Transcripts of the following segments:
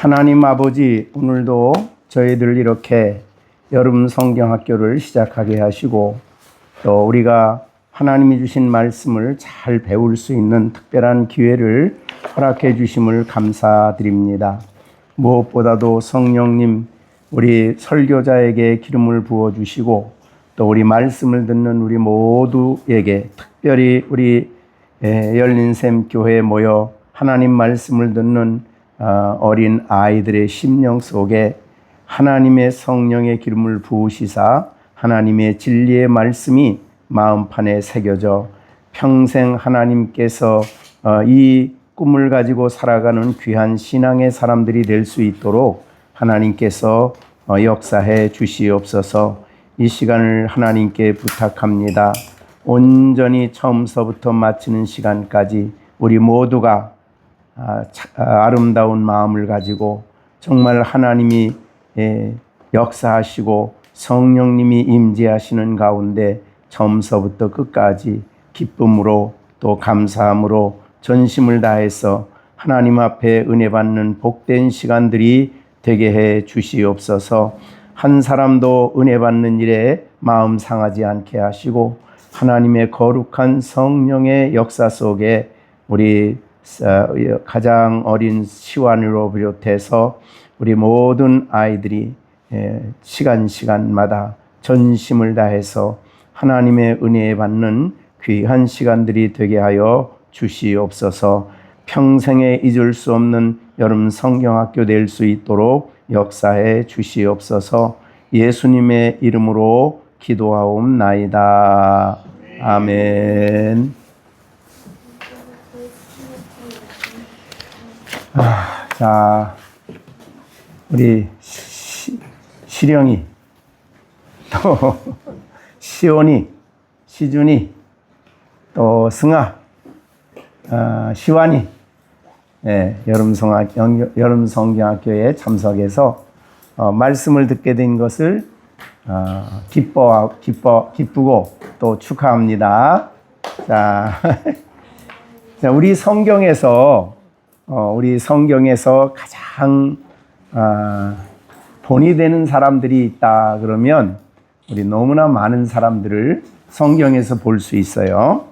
하나님 아버지, 오늘도 저희들 이렇게 여름 성경학교를 시작하게 하시고 또 우리가 하나님이 주신 말씀을 잘 배울 수 있는 특별한 기회를 허락해 주심을 감사드립니다. 무엇보다도 성령님, 우리 설교자에게 기름을 부어 주시고 또 우리 말씀을 듣는 우리 모두에게, 특별히 우리 열린샘 교회에 모여 하나님 말씀을 듣는 어린 아이들의 심령 속에 하나님의 성령의 기름을 부으시사 하나님의 진리의 말씀이 마음판에 새겨져 평생 하나님께서 이 꿈을 가지고 살아가는 귀한 신앙의 사람들이 될 수 있도록 하나님께서 역사해 주시옵소서. 이 시간을 하나님께 부탁합니다. 온전히 처음서부터 마치는 시간까지 우리 모두가 아름다운 마음을 가지고 정말 하나님이 역사하시고 성령님이 임재하시는 가운데 처음서부터 끝까지 기쁨으로 또 감사함으로 전심을 다해서 하나님 앞에 은혜 받는 복된 시간들이 되게 해 주시옵소서. 한 사람도 은혜 받는 일에 마음 상하지 않게 하시고 하나님의 거룩한 성령의 역사 속에 우리 가장 어린 시완으로 비롯해서 우리 모든 아이들이 시간마다 전심을 다해서 하나님의 은혜 받는 귀한 시간들이 되게 하여 주시옵소서. 평생에 잊을 수 없는 여름 성경학교 될 수 있도록 역사해 주시옵소서. 예수님의 이름으로 기도하옵나이다. 아멘. 자, 우리 시령이, 또 시온이, 시준이, 또 승아, 시완이, 여름 성경학교에 참석해서 말씀을 듣게 된 것을 기쁘고 또 축하합니다. 자, 우리 성경에서 가장 본이 되는 사람들이 있다 그러면 우리 너무나 많은 사람들을 성경에서 볼 수 있어요.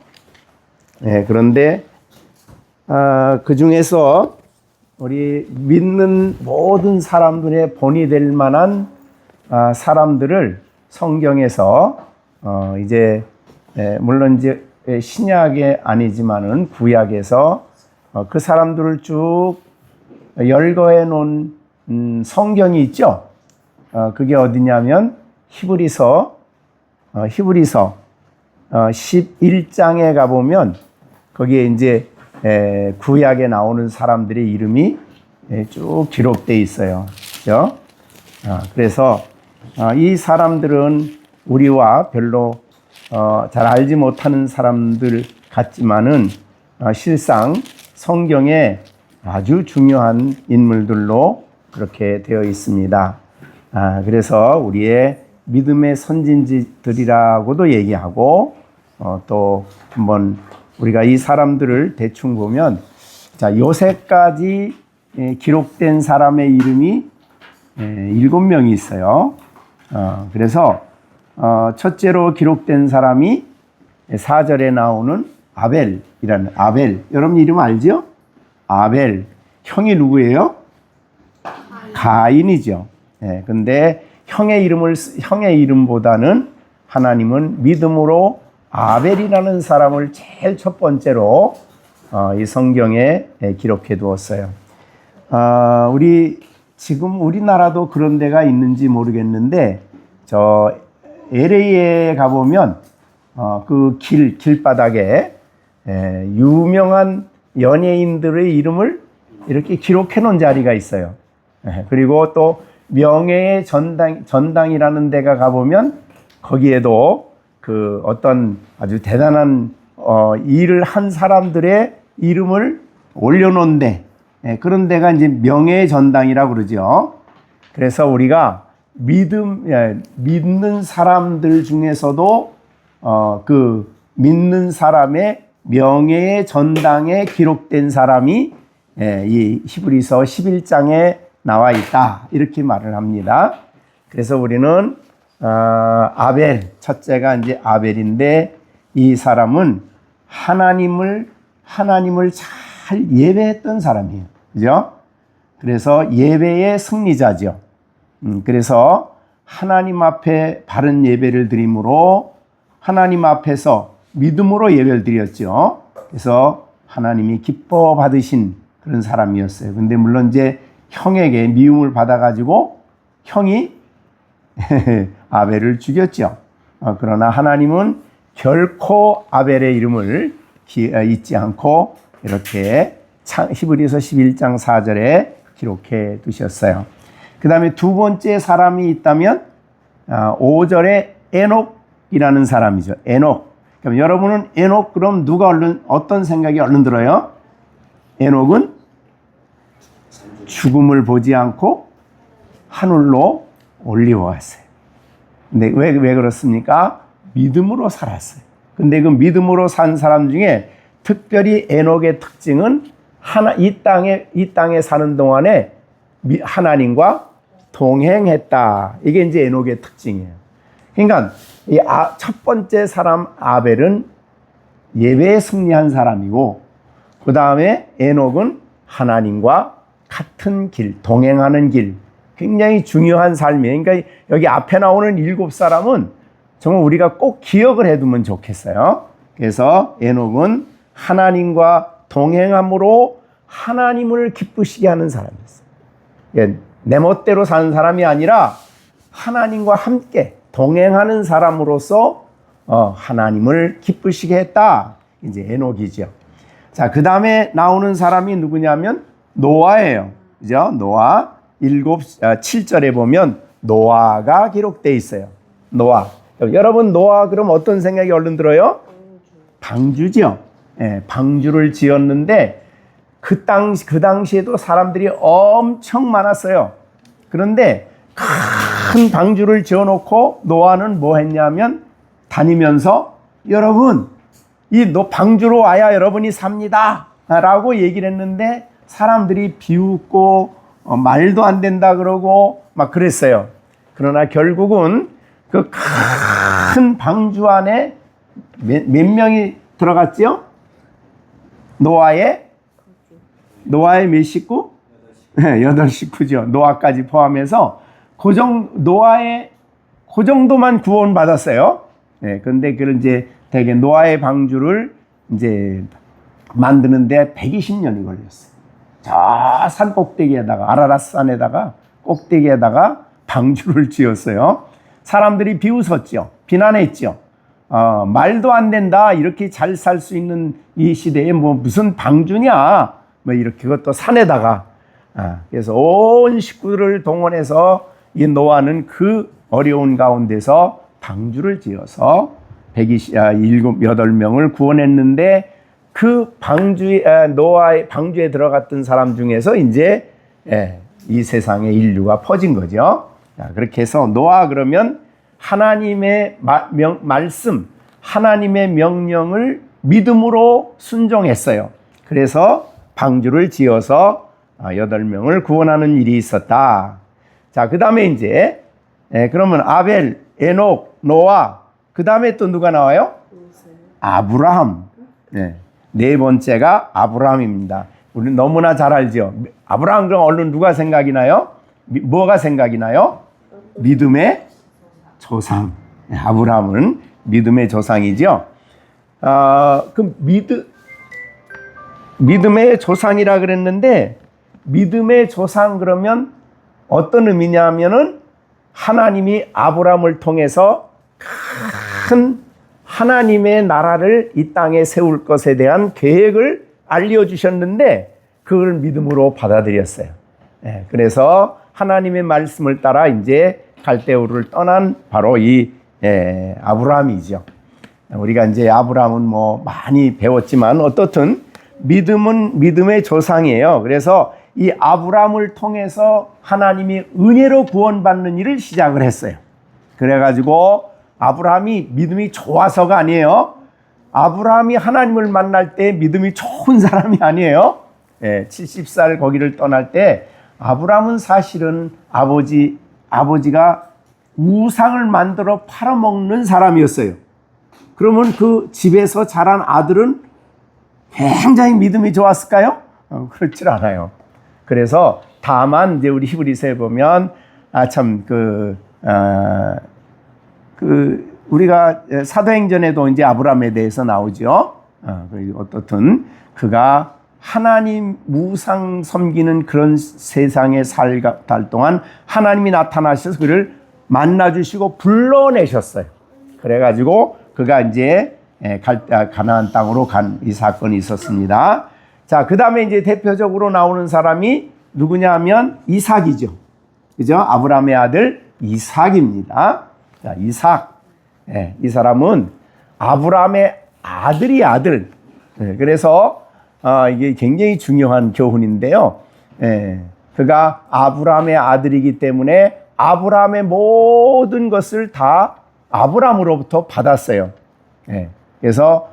그런데 그 중에서 우리 믿는 모든 사람들의 본이 될 만한 사람들을 성경에서 이제 물론 이제 신약에 아니지만은 구약에서 그 사람들을 쭉 열거해 놓은 성경이 있죠. 그게 어디냐면 히브리서 11장에 가보면 거기에 이제 구약에 나오는 사람들의 이름이 쭉 기록되어 있어요. 그렇죠? 그래서 이 사람들은 우리와 별로 잘 알지 못하는 사람들 같지만은 실상 성경에 아주 중요한 인물들로 그렇게 되어 있습니다. 그래서 우리의 믿음의 선진지들이라고도 얘기하고 또 한번 우리가 이 사람들을 대충 보면, 자, 요새까지 기록된 사람의 이름이 7명이 있어요. 그래서 첫째로 기록된 사람이 4절에 나오는 아벨이라는, 아벨, 여러분 이름 알죠? 아벨, 형이 누구예요? 가인이죠. 근데 형의 이름보다는 하나님은 믿음으로 아벨이라는 사람을 제일 첫 번째로 이 성경에 기록해 두었어요. 지금 우리나라도 그런 데가 있는지 모르겠는데, 저 LA에 가보면 그 길바닥에 유명한 연예인들의 이름을 이렇게 기록해 놓은 자리가 있어요. 그리고 또 명예의 전당이라는 데가 가보면 거기에도 그 어떤 아주 대단한 일을 한 사람들의 이름을 올려놓은데, 그런 데가 이제 명예의 전당이라고 그러죠. 그래서 우리가 믿는 사람들 중에서도 그 믿는 사람의 명예의 전당에 기록된 사람이 이 히브리서 11장에 나와 있다. 이렇게 말을 합니다. 그래서 우리는 아벨, 첫째가 이제 아벨인데 이 사람은 하나님을 잘 예배했던 사람이에요. 그죠? 그래서 예배의 승리자죠. 그래서 하나님 앞에 바른 예배를 드림으로 하나님 앞에서 믿음으로 예배를 드렸죠. 그래서 하나님이 기뻐 받으신 그런 사람이었어요. 근데 물론 이제 형에게 미움을 받아가지고 형이 아벨을 죽였죠. 그러나 하나님은 결코 아벨의 이름을 잊지 않고 이렇게 히브리서 11장 4절에 기록해 두셨어요. 그 다음에 두 번째 사람이 있다면 5절에 에녹이라는 사람이죠. 에녹. 그럼 여러분은 에녹 그럼 누가 어떤 생각이 얼른 들어요? 에녹은 죽음을 보지 않고 하늘로 올리워갔어요. 근데 왜 그렇습니까? 믿음으로 살았어요. 근데 그 믿음으로 산 사람 중에 특별히 에녹의 특징은 이 땅에 사는 동안에 하나님과 동행했다. 이게 이제 에녹의 특징이에요. 그러니까 첫 번째 사람 아벨은 예배에 승리한 사람이고, 그 다음에 에녹은 하나님과 같은 길, 동행하는 길, 굉장히 중요한 삶이에요. 그러니까 여기 앞에 나오는 7사람은 정말 우리가 꼭 기억을 해두면 좋겠어요. 그래서 에녹은 하나님과 동행함으로 하나님을 기쁘시게 하는 사람이었어요. 내 멋대로 사는 사람이 아니라 하나님과 함께 동행하는 사람으로서 하나님을 기쁘시게 했다. 이제 에녹이죠. 자, 그 다음에 나오는 사람이 누구냐면 노아예요. 그죠? 노아 7절에 보면 노아가 기록되어 있어요. 노아. 여러분 노아 그럼 어떤 생각이 얼른 들어요? 방주죠. 예, 방주를 지었는데 그 당시에도 사람들이 엄청 많았어요. 그런데 큰 방주를 지어놓고 노아는 뭐 했냐면 다니면서 여러분 이 방주로 와야 여러분이 삽니다 라고 얘기를 했는데 사람들이 비웃고 말도 안 된다 그러고 막 그랬어요. 그러나 결국은 그 큰 방주 안에 몇 명이 들어갔죠? 노아의 몇 식구? 8식구죠. 노아까지 포함해서 노아의 그 정도만 구원받았어요. 네, 그런데 그런 이제 되게 노아의 방주를 이제 만드는데 120년이 걸렸어요. 저 산 꼭대기에다가 아라랏 산에다가 꼭대기에다가 방주를 지었어요. 사람들이 비웃었죠. 비난했죠. 말도 안 된다. 이렇게 잘 살 수 있는 이 시대에 뭐 무슨 방주냐. 뭐 이렇게 그것도 산에다가. 그래서 온 식구들을 동원해서 이 노아는 그 어려운 가운데서 방주를 지어서 8명을 구원했는데 그 노아의 방주에 들어갔던 사람 중에서 이제 이 세상에 인류가 퍼진 거죠. 그렇게 해서 노아 그러면 하나님의 말씀, 하나님의 명령을 믿음으로 순종했어요. 그래서 방주를 지어서 8명을 구원하는 일이 있었다. 자, 그 다음에 이제 그러면 아벨, 에녹, 노아, 그 다음에 또 누가 나와요? 아브라함. 네 번째가 아브라함입니다. 우리 너무나 잘 알죠. 아브라함 그럼 얼른 누가 생각이 나요? 뭐가 생각이 나요? 믿음의 조상. 아브라함은 믿음의 조상이죠. 그 믿음의 조상이라 그랬는데 믿음의 조상 그러면 어떤 의미냐면은 하나님이 아브라함을 통해서 큰 하나님의 나라를 이 땅에 세울 것에 대한 계획을 알려주셨는데 그걸 믿음으로 받아들였어요. 그래서 하나님의 말씀을 따라 이제 갈대우를 떠난 바로 이 아브라함이죠. 우리가 이제 아브라함은 뭐 많이 배웠지만 어떻든 믿음은 믿음의 조상이에요. 그래서 이 아브라함을 통해서 하나님이 은혜로 구원받는 일을 시작을 했어요. 그래가지고 아브라함이 믿음이 좋아서가 아니에요. 아브라함이 하나님을 만날 때 믿음이 좋은 사람이 아니에요. 70살 거기를 떠날 때 아브라함은 사실은 아버지가 우상을 만들어 팔아먹는 사람이었어요. 그러면 그 집에서 자란 아들은 굉장히 믿음이 좋았을까요? 그렇지 않아요. 그래서 다만 이제 우리 히브리서에 보면 우리가 사도행전에도 이제 아브라함에 대해서 나오죠. 어떻든 그가 하나님 무상 섬기는 그런 세상에 살 동안 하나님이 나타나셔서 그를 만나주시고 불러내셨어요. 그래가지고 그가 이제 가나안 땅으로 간 이 사건이 있었습니다. 자, 그 다음에 이제 대표적으로 나오는 사람이 누구냐면 이삭이죠. 그죠? 아브라함의 아들 이삭입니다. 자, 이삭. 이 사람은 아브라함의 아들이 아들. 그래서 이게 굉장히 중요한 교훈인데요. 그가 아브라함의 아들이기 때문에 아브라함의 모든 것을 다 아브라함으로부터 받았어요. 그래서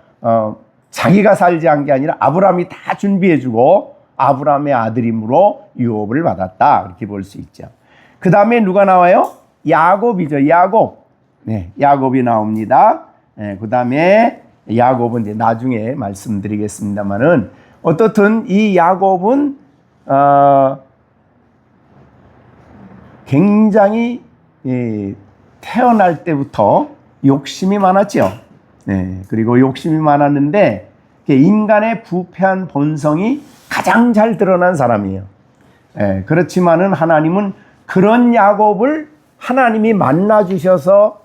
자기가 살지 않은 게 아니라 아브라함이 다 준비해주고 아브라함의 아들임으로 유업을 받았다. 이렇게 볼 수 있죠. 그 다음에 누가 나와요? 야곱이죠. 야곱. 야곱이 나옵니다. 그 다음에 야곱은 이제 나중에 말씀드리겠습니다만은 어떻든 이 야곱은 굉장히 태어날 때부터 욕심이 많았죠. 그리고 욕심이 많았는데 인간의 부패한 본성이 가장 잘 드러난 사람이에요. 그렇지만은 하나님은 그런 야곱을 하나님이 만나주셔서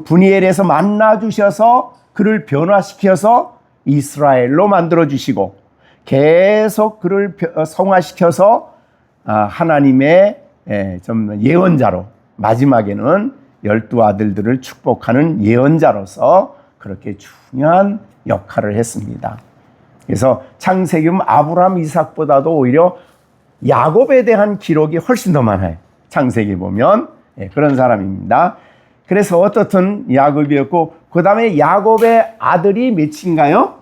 분이엘에서 만나주셔서 그를 변화시켜서 이스라엘로 만들어주시고 계속 그를 성화시켜서 하나님의 좀 예언자로 마지막에는 12 아들들을 축복하는 예언자로서 그렇게 중요한 역할을 했습니다. 그래서 창세기 보면 아브라함, 이삭보다도 오히려 야곱에 대한 기록이 훨씬 더 많아요. 창세기 보면 그런 사람입니다. 그래서 어떻든 야곱이었고 그 다음에 야곱의 아들이 몇인가요?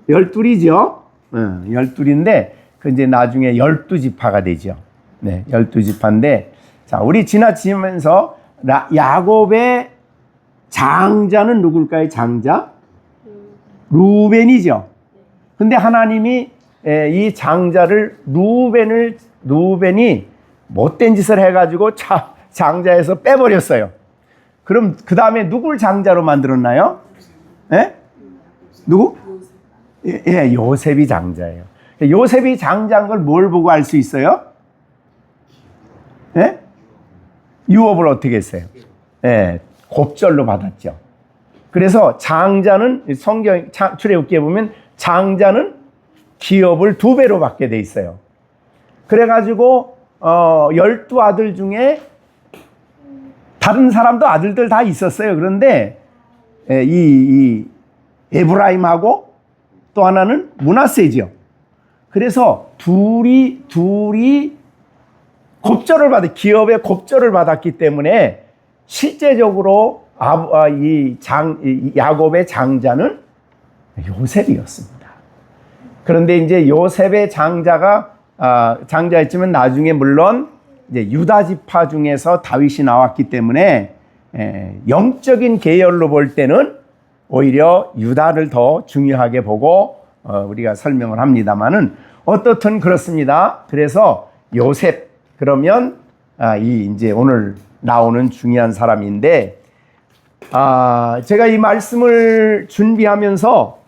12이죠. 12인데 그 이제 나중에 12지파가 되죠. 12지파인데 자, 우리 지나치면서 야곱의 장자는 누굴까요? 장자? 루벤이죠. 근데 하나님이 이 장자를 루벤이 못된 짓을 해가지고 장자에서 빼버렸어요. 그럼 그 다음에 누굴 장자로 만들었나요? 누구? 요셉이 장자예요. 요셉이 장자인 걸 뭘 보고 알 수 있어요? 유업을 어떻게 했어요? 곱절로 받았죠. 그래서 장자는 성경 출애굽기에 보면 장자는 기업을 2배로 받게 돼 있어요. 그래가지고 12 아들 중에 다른 사람도 아들들 다 있었어요. 그런데 이 에브라임하고 또 하나는 므낫세죠. 그래서 둘이 곱절을 기업의 곱절을 받았기 때문에 실제적으로 야곱의 장자는 요셉이었습니다. 그런데 이제 요셉의 장자였지만 나중에 물론 이제 유다 지파 중에서 다윗이 나왔기 때문에 영적인 계열로 볼 때는 오히려 유다를 더 중요하게 보고 우리가 설명을 합니다만은 어떻든 그렇습니다. 그래서 요셉 그러면 이제 오늘 나오는 중요한 사람인데 제가 이 말씀을 준비하면서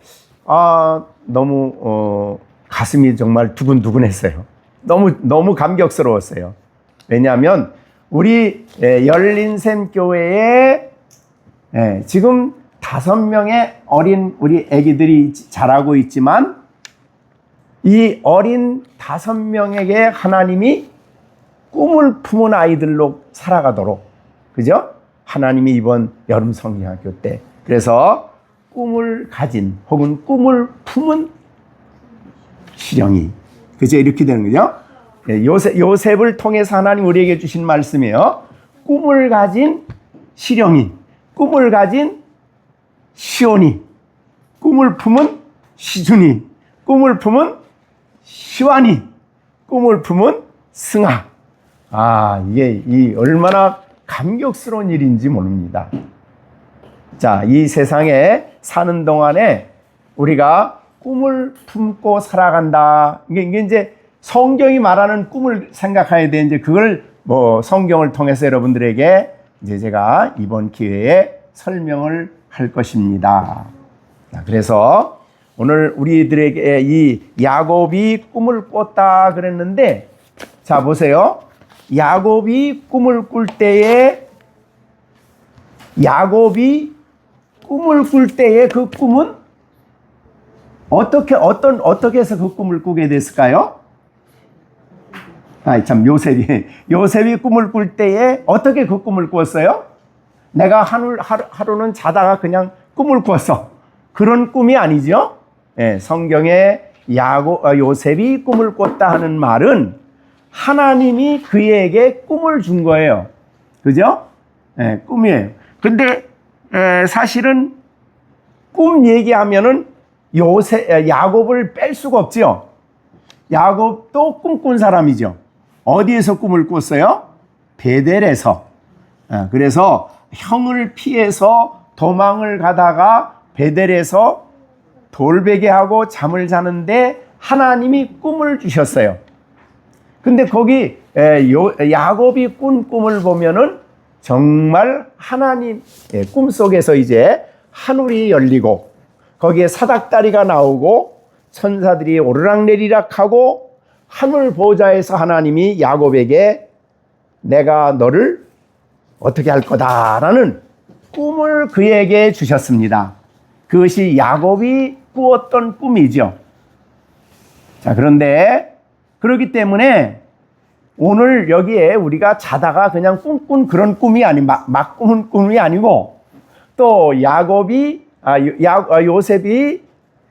너무 가슴이 정말 두근두근했어요. 너무 감격스러웠어요. 왜냐하면 우리 열린샘 교회에 지금 5명의 어린 우리 아기들이 자라고 있지만 이 어린 5명에게 하나님이 꿈을 품은 아이들로 살아가도록, 그죠? 하나님이 이번 여름 성경학교 때 그래서 꿈을 가진 혹은 꿈을 품은 시령이, 그죠? 이렇게 되는 거죠. 요셉을 통해서 하나님 우리에게 주신 말씀이에요. 꿈을 가진 시령이, 꿈을 가진 시온이, 꿈을 품은 시준이, 꿈을 품은 시완이, 꿈을 품은 승하. 이게 이 얼마나 감격스러운 일인지 모릅니다. 자, 이 세상에 사는 동안에 우리가 꿈을 품고 살아간다. 이게 이제 성경이 말하는 꿈을 생각해야 돼. 이제 그걸 성경을 통해서 여러분들에게 이제 제가 이번 기회에 설명을 할 것입니다. 자, 그래서 오늘 우리들에게 이 야곱이 꿈을 꿨다 그랬는데, 자, 보세요. 야곱이 꿈을 꿀 때에 그 꿈은 어떻게 해서 그 꿈을 꾸게 됐을까요? 참, 요셉이 꿈을 꿀 때에 어떻게 그 꿈을 꾸었어요? 내가 하루는 자다가 그냥 꿈을 꾸었어. 그런 꿈이 아니죠? 성경에 요셉이 꿈을 꿨다 하는 말은 하나님이 그에게 꿈을 준 거예요. 그죠? 꿈이에요. 근데 사실은 꿈 얘기하면은 야곱을 뺄 수가 없죠. 야곱도 꿈꾼 사람이죠. 어디에서 꿈을 꿨어요? 베델에서. 그래서 형을 피해서 도망을 가다가 베델에서 돌베개하고 잠을 자는데 하나님이 꿈을 주셨어요. 근데 거기 야곱이 꾼 꿈을 보면은 정말 하나님 꿈속에서 이제 하늘이 열리고 거기에 사닥다리가 나오고 천사들이 오르락내리락 하고 하늘 보좌에서 하나님이 야곱에게 내가 너를 어떻게 할 거다라는 꿈을 그에게 주셨습니다. 그것이 야곱이 꾸었던 꿈이죠. 자, 그런데 그렇기 때문에 오늘 여기에 우리가 자다가 그냥 꿈꾼 그런 꿈이 막 꾸는 꿈이 아니고, 또 요셉이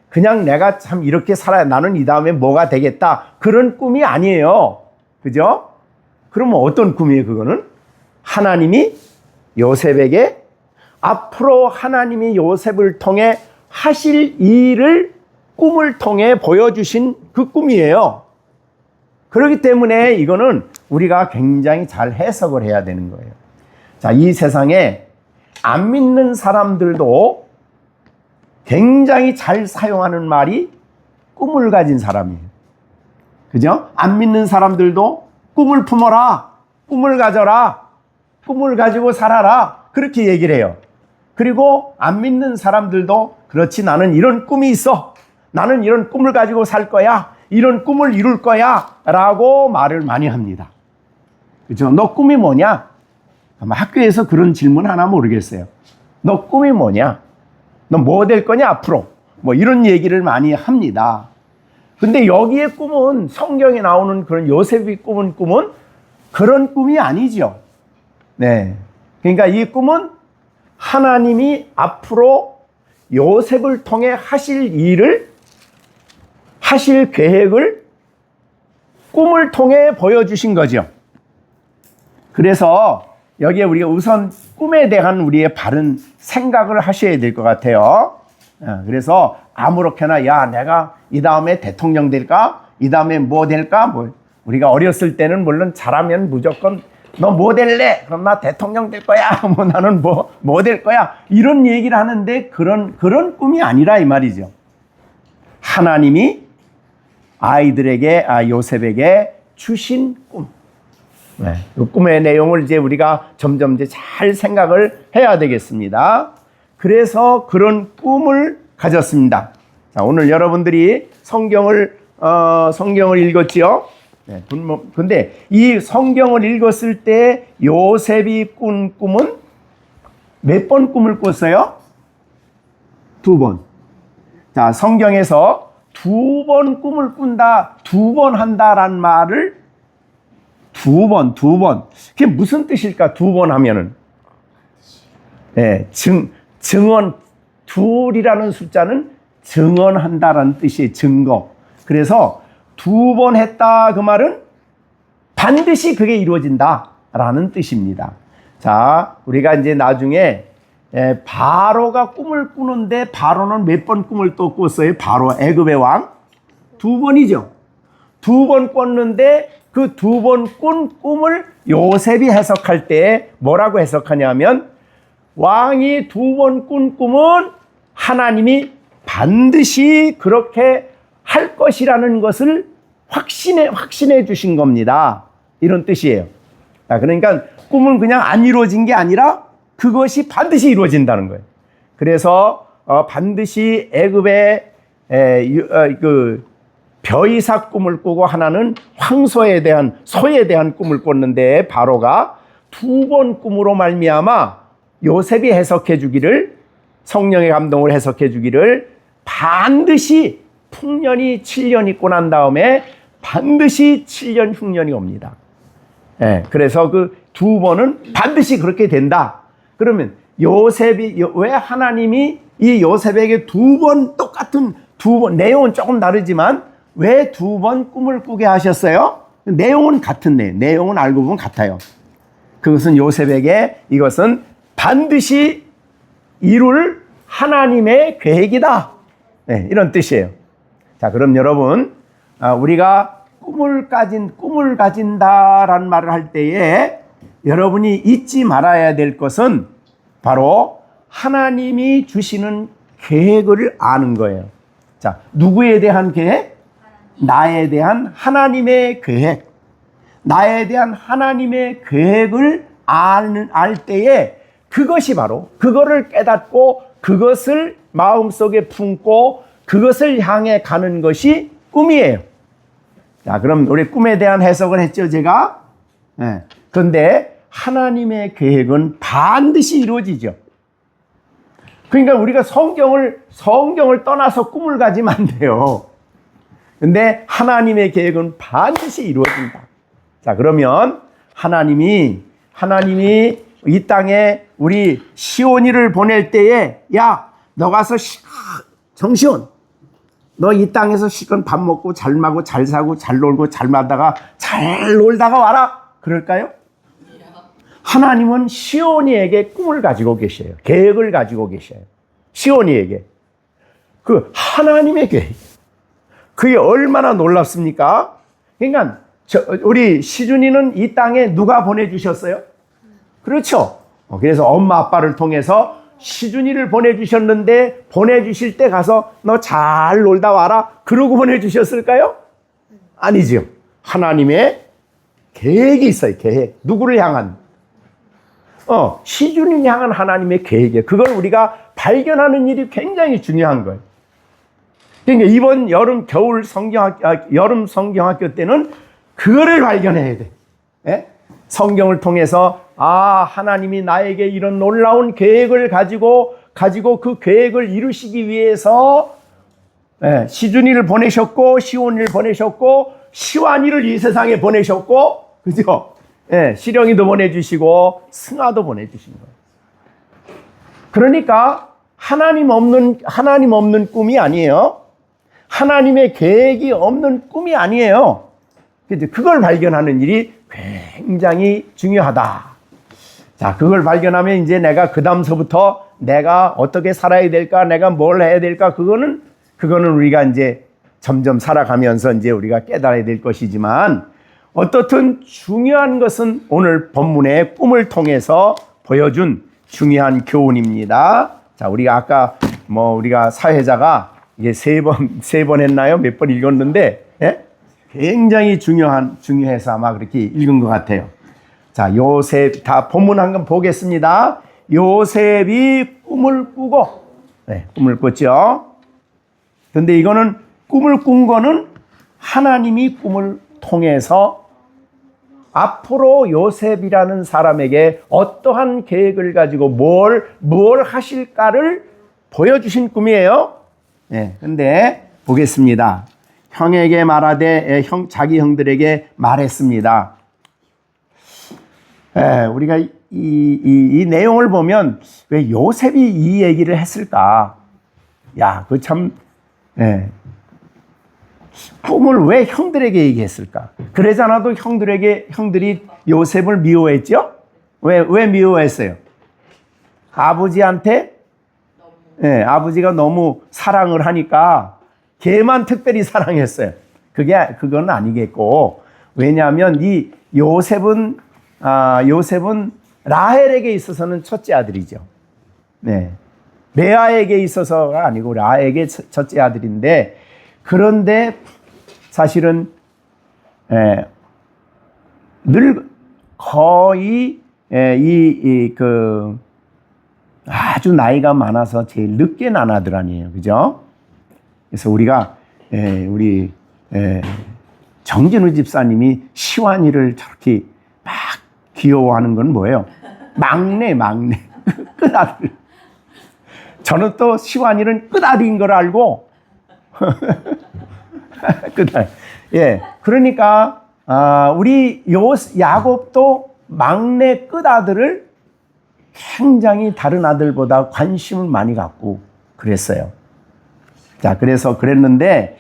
그냥 내가 참 이렇게 살아야 나는 이 다음에 뭐가 되겠다 그런 꿈이 아니에요. 그죠? 그러면 어떤 꿈이에요? 그거는 하나님이 요셉에게 앞으로 하나님이 요셉을 통해 하실 일을 꿈을 통해 보여주신 그 꿈이에요. 그렇기 때문에 이거는 우리가 굉장히 잘 해석을 해야 되는 거예요. 자, 이 세상에 안 믿는 사람들도 굉장히 잘 사용하는 말이 꿈을 가진 사람이에요. 그죠? 안 믿는 사람들도 꿈을 품어라, 꿈을 가져라, 꿈을 가지고 살아라, 그렇게 얘기를 해요. 그리고 안 믿는 사람들도 그렇지, 나는 이런 꿈이 있어, 나는 이런 꿈을 가지고 살 거야, 이런 꿈을 이룰 거야 라고 말을 많이 합니다. 그죠? 너 꿈이 뭐냐? 아마 학교에서 그런 질문 하나 모르겠어요. 너 꿈이 뭐냐? 너 뭐 될 거냐 앞으로? 뭐 이런 얘기를 많이 합니다. 근데 여기에 꿈은, 성경에 나오는 그런 요셉이 꿈은 그런 꿈이 아니죠. 네. 그러니까 이 꿈은 하나님이 앞으로 요셉을 통해 하실 일을, 하실 계획을 꿈을 통해 보여주신 거죠. 그래서 여기에 우리가 우선 꿈에 대한 우리의 바른 생각을 하셔야 될 것 같아요. 그래서 아무렇게나 야, 내가 이 다음에 대통령 될까? 이 다음에 뭐 될까? 우리가 어렸을 때는 물론 잘하면 무조건 너 뭐 될래? 그럼 나 대통령 될 거야. 나는 뭐 될 거야. 이런 얘기를 하는데 그런 꿈이 아니라 이 말이죠. 하나님이 아이들에게, 요셉에게 주신 꿈. 네, 그 꿈의 내용을 이제 우리가 점점 이제 잘 생각을 해야 되겠습니다. 그래서 그런 꿈을 가졌습니다. 자, 오늘 여러분들이 성경을 읽었지요? 네, 근데 이 성경을 읽었을 때 요셉이 꾼 꿈은 몇 번 꿈을 꿨어요? 2번. 자, 성경에서 2번 꿈을 꾼다, 2번 한다라는 말을 2번. 그게 무슨 뜻일까? 2번 하면은. 네, 증언, 2이라는 숫자는 증언한다라는 뜻이에요. 증거. 그래서 2번 했다 그 말은 반드시 그게 이루어진다라는 뜻입니다. 자, 우리가 이제 나중에 바로가 꿈을 꾸는데 바로는 몇 번 꿈을 또 꿨어요? 바로 애굽의 왕 2번이죠. 두 번 꿨는데 그 두 번 꾼 꿈을 요셉이 해석할 때 뭐라고 해석하냐면 왕이 두 번 꾼 꿈은 하나님이 반드시 그렇게 할 것이라는 것을 확신해 주신 겁니다. 이런 뜻이에요. 그러니까 꿈은 그냥 안 이루어진 게 아니라 그것이 반드시 이루어진다는 거예요. 그래서 반드시 애굽의 그 벼이삭 꿈을 꾸고 하나는 황소에 대한 소에 대한 꿈을 꿨는데 바로가 두 번 꿈으로 말미암아 요셉이 해석해 주기를 성령의 감동을 해석해 주기를 반드시 풍년이 7년 있고 난 다음에 반드시 7년 흉년이 옵니다. 그래서 그 두 번은 반드시 그렇게 된다. 그러면 요셉이 왜 하나님이 이 요셉에게 두 번 똑같은 두 번 내용은 조금 다르지만 왜 두 번 꿈을 꾸게 하셨어요? 내용은 같은 내용은 알고 보면 같아요. 그것은 요셉에게 이것은 반드시 이룰 하나님의 계획이다. 이런 뜻이에요. 자, 그럼 여러분, 우리가 꿈을 가진다라는 말을 할 때에 여러분이 잊지 말아야 될 것은 바로 하나님이 주시는 계획을 아는 거예요. 자, 누구에 대한 계획? 나에 대한 하나님의 계획. 나에 대한 하나님의 계획을 알 때에 그것이 바로 그거를 깨닫고 그것을 마음속에 품고 그것을 향해 가는 것이 꿈이에요. 자, 그럼 우리 꿈에 대한 해석을 했죠, 제가? 그런데 하나님의 계획은 반드시 이루어지죠. 그러니까 우리가 성경을 떠나서 꿈을 가지면 안 돼요. 근데 하나님의 계획은 반드시 이루어진다. 자, 그러면 하나님이 이 땅에 우리 시온이를 보낼 때에 야, 너 가서 정시온, 너 이 땅에서 실컷 밥 먹고 잘 마고 잘 사고 잘 놀고 잘 놀다가 와라. 그럴까요? 하나님은 시온이에게 꿈을 가지고 계셔요. 계획을 가지고 계셔요. 시온이에게. 그 하나님의 계획. 그게 얼마나 놀랍습니까? 그러니까 우리 시준이는 이 땅에 누가 보내주셨어요? 그렇죠. 그래서 엄마 아빠를 통해서 시준이를 보내주셨는데 보내주실 때 가서 너 잘 놀다 와라. 그러고 보내주셨을까요? 아니죠. 하나님의 계획이 있어요. 계획. 누구를 향한? 시준이를 향한 하나님의 계획이에요. 그걸 우리가 발견하는 일이 굉장히 중요한 거예요. 그러니까 이번 여름 성경학교 때는 그거를 발견해야 돼. 성경을 통해서 하나님이 나에게 이런 놀라운 계획을 가지고 그 계획을 이루시기 위해서 시준이를 보내셨고 시온이를 보내셨고 시완이를 이 세상에 보내셨고, 그죠? 시령이도 보내주시고 승아도 보내주신 거예요. 그러니까 하나님 없는 꿈이 아니에요. 하나님의 계획이 없는 꿈이 아니에요. 그걸 발견하는 일이 굉장히 중요하다. 자, 그걸 발견하면 이제 내가 그 다음서부터 내가 어떻게 살아야 될까, 내가 뭘 해야 될까, 그거는 우리가 이제 점점 살아가면서 이제 우리가 깨달아야 될 것이지만, 어떻든 중요한 것은 오늘 본문의 꿈을 통해서 보여준 중요한 교훈입니다. 자, 우리가 아까 우리가 사회자가 이게 세 번 했나요? 몇 번 읽었는데, 굉장히 중요해서 아마 그렇게 읽은 것 같아요. 자, 요셉, 다 본문 한번 보겠습니다. 요셉이 꿈을 꾸고, 꿈을 꿨죠. 근데 이거는 꿈을 꾼 거는 하나님이 꿈을 통해서 앞으로 요셉이라는 사람에게 어떠한 계획을 가지고 뭘 하실까를 보여주신 꿈이에요. 근데 보겠습니다. 형에게 말하되 자기 형들에게 말했습니다. 우리가 이 내용을 보면 왜 요셉이 이 얘기를 했을까? 야, 그 참, 꿈을 왜 형들에게 얘기했을까? 그러지 않아도 형들이 요셉을 미워했죠? 왜 미워했어요? 아버지한테, 아버지가 너무 사랑을 하니까 걔만 특별히 사랑했어요. 그건 아니겠고, 왜냐하면 이 요셉은 라헬에게 있어서는 첫째 아들이죠. 네. 레아에게 있어서가 아니고 라헬에게 첫째 아들인데, 그런데 사실은 늘 거의 아주 나이가 많아서 제일 늦게 난 아들 아니에요, 그죠? 그래서 우리가 우리 정진우 집사님이 시완이를 저렇게 막 귀여워하는 건 뭐예요? 막내 끝아들. 저는 또 시완이는 끝아들인 걸 알고 끝아들. 예, 그러니까 우리 야곱도 막내 끝아들을 굉장히 다른 아들보다 관심을 많이 갖고 그랬어요. 자, 그래서 그랬는데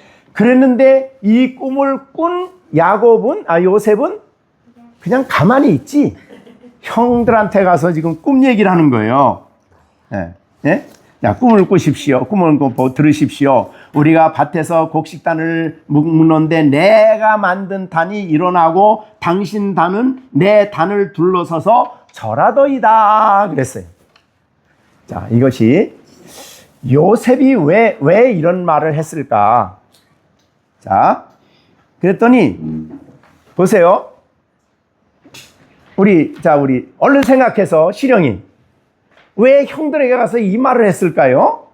이 꿈을 꾼 요셉은 그냥 가만히 있지. 형들한테 가서 지금 꿈 얘기를 하는 거예요. 예? 예? 자, 꿈을 꾸십시오. 꿈을 들으십시오. 우리가 밭에서 곡식단을 묶는데 내가 만든 단이 일어나고 당신 단은 내 단을 둘러서서 절하더이다 그랬어요. 자, 이것이 요셉이 왜 이런 말을 했을까? 자, 그랬더니 보세요. 우리 얼른 생각해서 시령이 왜 형들에게 가서 이 말을 했을까요?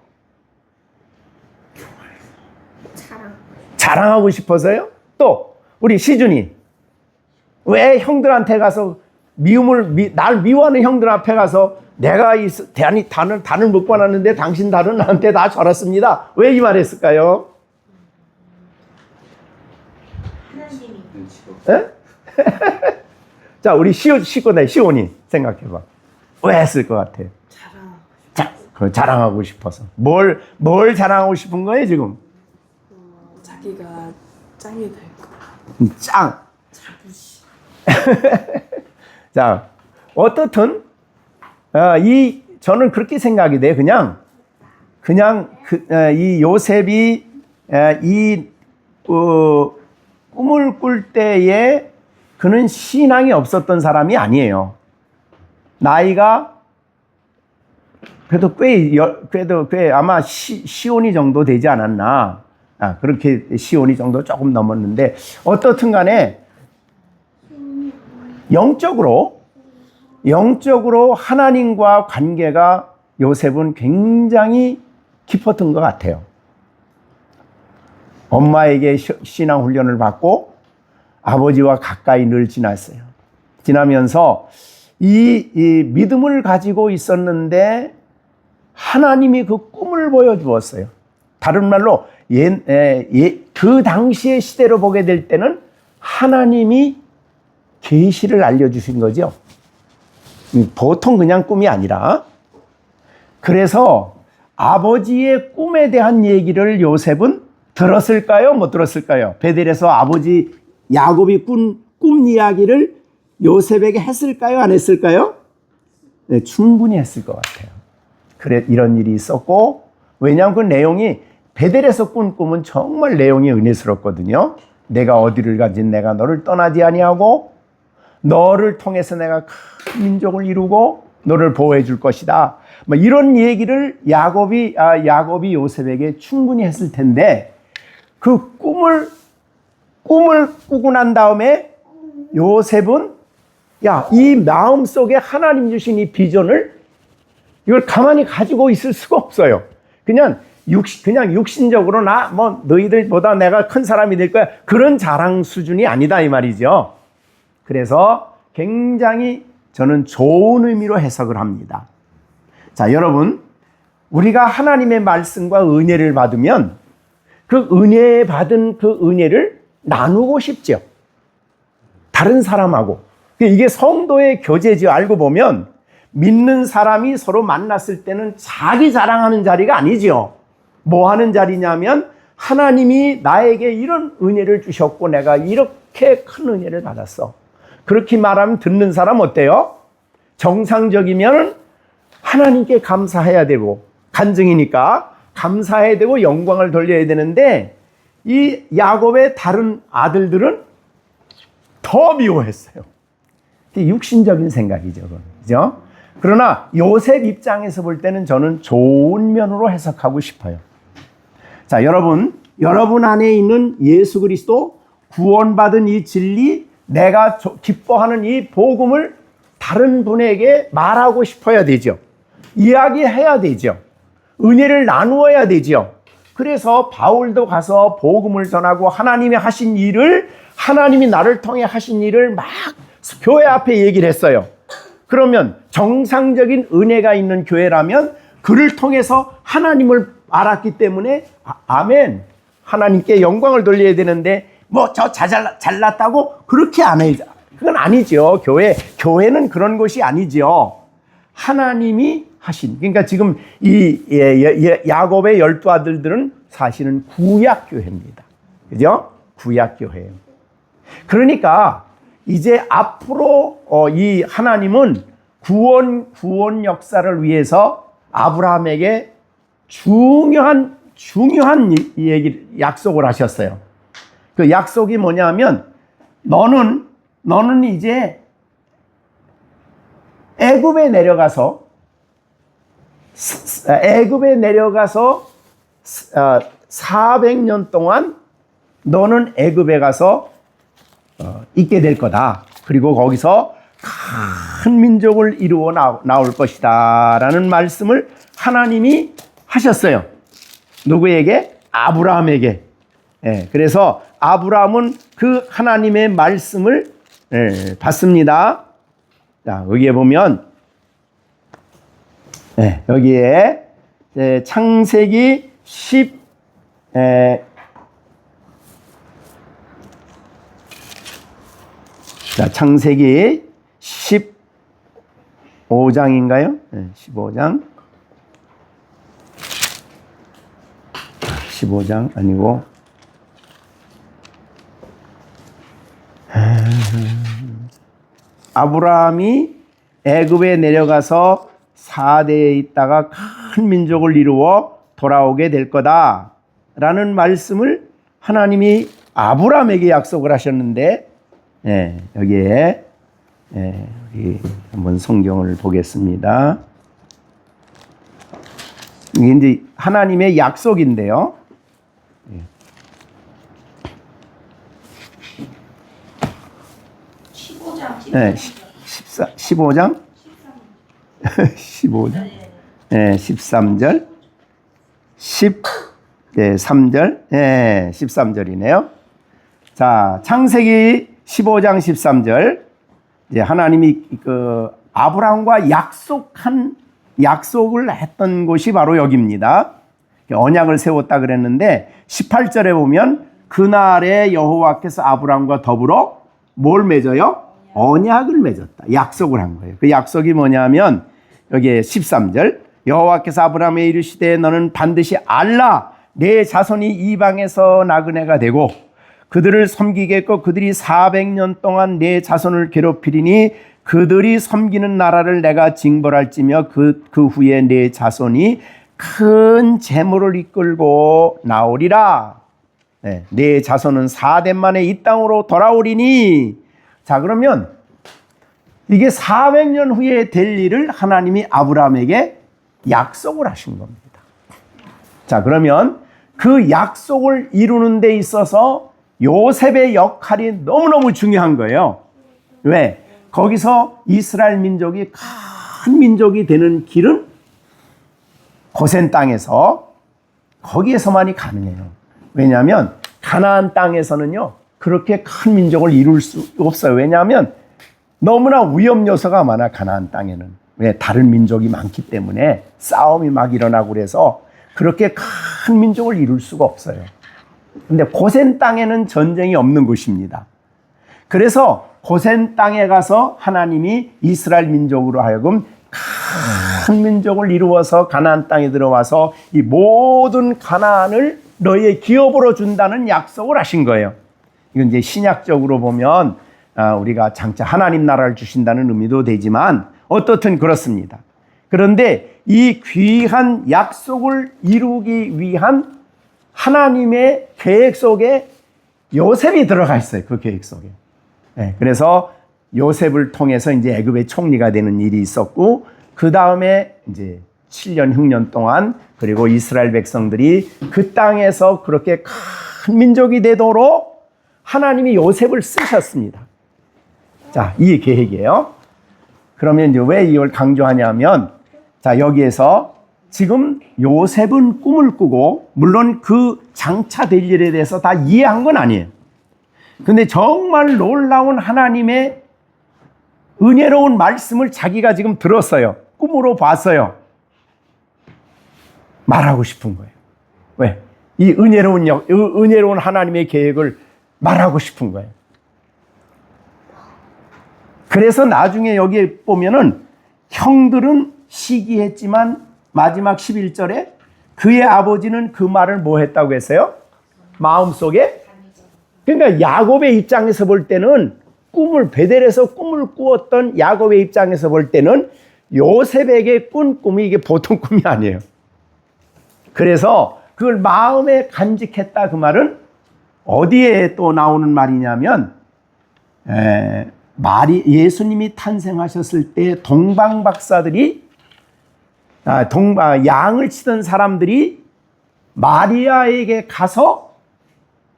자랑하고 싶어서요? 또 우리 시준이 왜 형들한테 가서 날 미워하는 형들 앞에 가서 내가 이 단을 묶고 왔는데 당신 단은 나한테 다 절었습니다. 왜 이 말 했을까요? 예? 자, 우리 시온이 생각해봐. 왜 했을 것 같아? 자랑하고 싶어서. 뭘 자랑하고 싶은 거예요, 지금? 자기가 짱이 될 거. 짱. 자부심. 자, 어떻든 저는 그렇게 생각이 돼. 그냥 이 요셉이 꿈을 꿀 때에 그는 신앙이 없었던 사람이 아니에요. 나이가 그래도 꽤 아마 시온이 정도 되지 않았나. 그렇게 시온이 정도 조금 넘었는데, 어떻든 간에 영적으로 하나님과 관계가 요셉은 굉장히 깊었던 것 같아요. 엄마에게 신앙 훈련을 받고 아버지와 가까이 늘 지나면서 이 믿음을 가지고 있었는데 하나님이 그 꿈을 보여주었어요. 다른 말로 그 당시의 시대로 보게 될 때는 하나님이 계시를 알려주신 거죠. 보통 그냥 꿈이 아니라. 그래서 아버지의 꿈에 대한 얘기를 요셉은 들었을까요? 못 들었을까요? 베델에서 아버지 야곱이 꾼 꿈 이야기를 요셉에게 했을까요? 안 했을까요? 네, 충분히 했을 것 같아요. 그래, 이런 일이 있었고, 왜냐하면 그 내용이 베델에서 꾼 꿈은 정말 내용이 은혜스럽거든요. 내가 어디를 가진 내가 너를 떠나지 아니하고 너를 통해서 내가 큰 민족을 이루고 너를 보호해 줄 것이다. 뭐 이런 얘기를 야곱이 요셉에게 충분히 했을 텐데, 그 꿈을 꾸고 난 다음에 요셉은 이 마음속에 하나님 주신 이 비전을 이걸 가만히 가지고 있을 수가 없어요. 그냥 육신적으로 너희들보다 내가 큰 사람이 될 거야. 그런 자랑 수준이 아니다 이 말이죠. 그래서 굉장히 저는 좋은 의미로 해석을 합니다. 자, 여러분, 우리가 하나님의 말씀과 은혜를 받으면 그 받은 그 은혜를 나누고 싶죠. 다른 사람하고. 이게 성도의 교제죠. 알고 보면 믿는 사람이 서로 만났을 때는 자기 자랑하는 자리가 아니죠. 뭐 하는 자리냐면 하나님이 나에게 이런 은혜를 주셨고 내가 이렇게 큰 은혜를 받았어. 그렇게 말하면 듣는 사람 어때요? 정상적이면 하나님께 감사해야 되고, 간증이니까 감사해야 되고 영광을 돌려야 되는데, 이 야곱의 다른 아들들은 더 미워했어요. 육신적인 생각이죠. 그죠? 그러나 요셉 입장에서 볼 때는 저는 좋은 면으로 해석하고 싶어요. 자, 여러분 안에 있는 예수 그리스도, 구원받은 이 진리, 내가 기뻐하는 이 복음을 다른 분에게 말하고 싶어야 되죠. 이야기해야 되죠. 은혜를 나누어야 되죠. 그래서 바울도 가서 복음을 전하고 하나님이 하신 일을, 하나님이 나를 통해 하신 일을 막 교회 앞에 얘기를 했어요. 그러면 정상적인 은혜가 있는 교회라면 그를 통해서 하나님을 알았기 때문에 아멘, 하나님께 영광을 돌려야 되는데 뭐 저 잘났다고 그렇게 안 해요. 그건 아니죠. 교회는 그런 것이 아니죠. 하나님이 하신, 그러니까 지금 이 야곱의 12 아들들은 사실은 구약교회입니다. 그죠? 구약교회예요. 그러니까 이제 앞으로 이 하나님은 구원 역사를 위해서 아브라함에게 중요한 약속을 하셨어요. 그 약속이 뭐냐면 너는 이제 애굽에 내려가서 400년 동안 너는 애굽에 가서 있게 될 거다. 그리고 거기서 큰 민족을 이루어 나올 것이다 라는 말씀을 하나님이 하셨어요. 누구에게? 아브라함에게. 그래서 아브라함은 그 하나님의 말씀을 받습니다. 자, 여기에 보면 여기에 창세기 15장인가요? 15장 아니고 아브라함이 애굽에 내려가서 4대에 있다가 큰 민족을 이루어 돌아오게 될 거다라는 말씀을 하나님이 아브라함에게 약속을 하셨는데, 여기에 여기 한번 성경을 보겠습니다. 이게 이제 하나님의 약속인데요. 15장 15장 13절 13절 13절이네요. 자, 창세기 15장 13절, 이제 하나님이 그 아브라함과 약속을 했던 곳이 바로 여기입니다. 언약을 세웠다 그랬는데 18절에 보면 그날에 여호와께서 아브라함과 더불어 뭘 맺어요? 언약을 맺었다. 약속을 한 거예요. 그 약속이 뭐냐면 여기에 13절, 여호와께서 아브라함에 이르시되 너는 반드시 알라, 내 자손이 이방에서 나그네가 되고 그들을 섬기겠고 그들이 400년 동안 내 자손을 괴롭히리니 그들이 섬기는 나라를 내가 징벌할지며 그 후에 내 자손이 큰 재물을 이끌고 나오리라. 내 자손은 4대 만에 이 땅으로 돌아오리니. 자, 그러면 이게 400년 후에 될 일을 하나님이 아브라함에게 약속을 하신 겁니다. 자, 그러면 그 약속을 이루는 데 있어서 요셉의 역할이 너무너무 중요한 거예요. 왜? 거기서 이스라엘 민족이 큰 민족이 되는 길은 고센 땅에서, 거기에서만이 가능해요. 왜냐하면 가나안 땅에서는요 그렇게 큰 민족을 이룰 수 없어요. 왜냐하면 너무나 위험 요소가 많아. 가나안 땅에는 왜? 다른 민족이 많기 때문에 싸움이 막 일어나고 그래서 그렇게 큰 민족을 이룰 수가 없어요. 근데 고센 땅에는 전쟁이 없는 곳입니다. 그래서 고센 땅에 가서 하나님이 이스라엘 민족으로 하여금 큰 민족을 이루어서 가나안 땅에 들어와서 이 모든 가나안을 너희의 기업으로 준다는 약속을 하신 거예요. 이건 이제 신약적으로 보면 우리가 장차 하나님 나라를 주신다는 의미도 되지만 어떻든 그렇습니다. 그런데 이 귀한 약속을 이루기 위한 하나님의 계획 속에 요셉이 들어가 있어요. 그 계획 속에. 네, 그래서 요셉을 통해서 이제 애굽의 총리가 되는 일이 있었고, 그 다음에 이제 7년 흉년 동안, 그리고 이스라엘 백성들이 그 땅에서 그렇게 큰 민족이 되도록 하나님이 요셉을 쓰셨습니다. 자, 이 계획이에요. 그러면 이제 왜 이걸 강조하냐면, 자, 여기에서 지금 요셉은 꿈을 꾸고, 물론 그 장차 될 일에 대해서 다 이해한 건 아니에요. 근데 정말 놀라운 하나님의 은혜로운 말씀을 자기가 지금 들었어요. 꿈으로 봤어요. 말하고 싶은 거예요. 왜? 이 은혜로운 하나님의 계획을 말하고 싶은 거예요. 그래서 나중에 여기에 보면은 형들은 시기했지만 마지막 11절에 그의 아버지는 그 말을 뭐 했다고 했어요? 마음속에. 그러니까 야곱의 입장에서 볼 때는 베델에서 꿈을 꾸었던 야곱의 입장에서 볼 때는 요셉에게 꾼 꿈이 이게 보통 꿈이 아니에요. 그래서 그걸 마음에 간직했다, 그 말은 어디에 또 나오는 말이냐면, 예수님이 탄생하셨을 때 동방 박사들이 양을 치던 사람들이 마리아에게 가서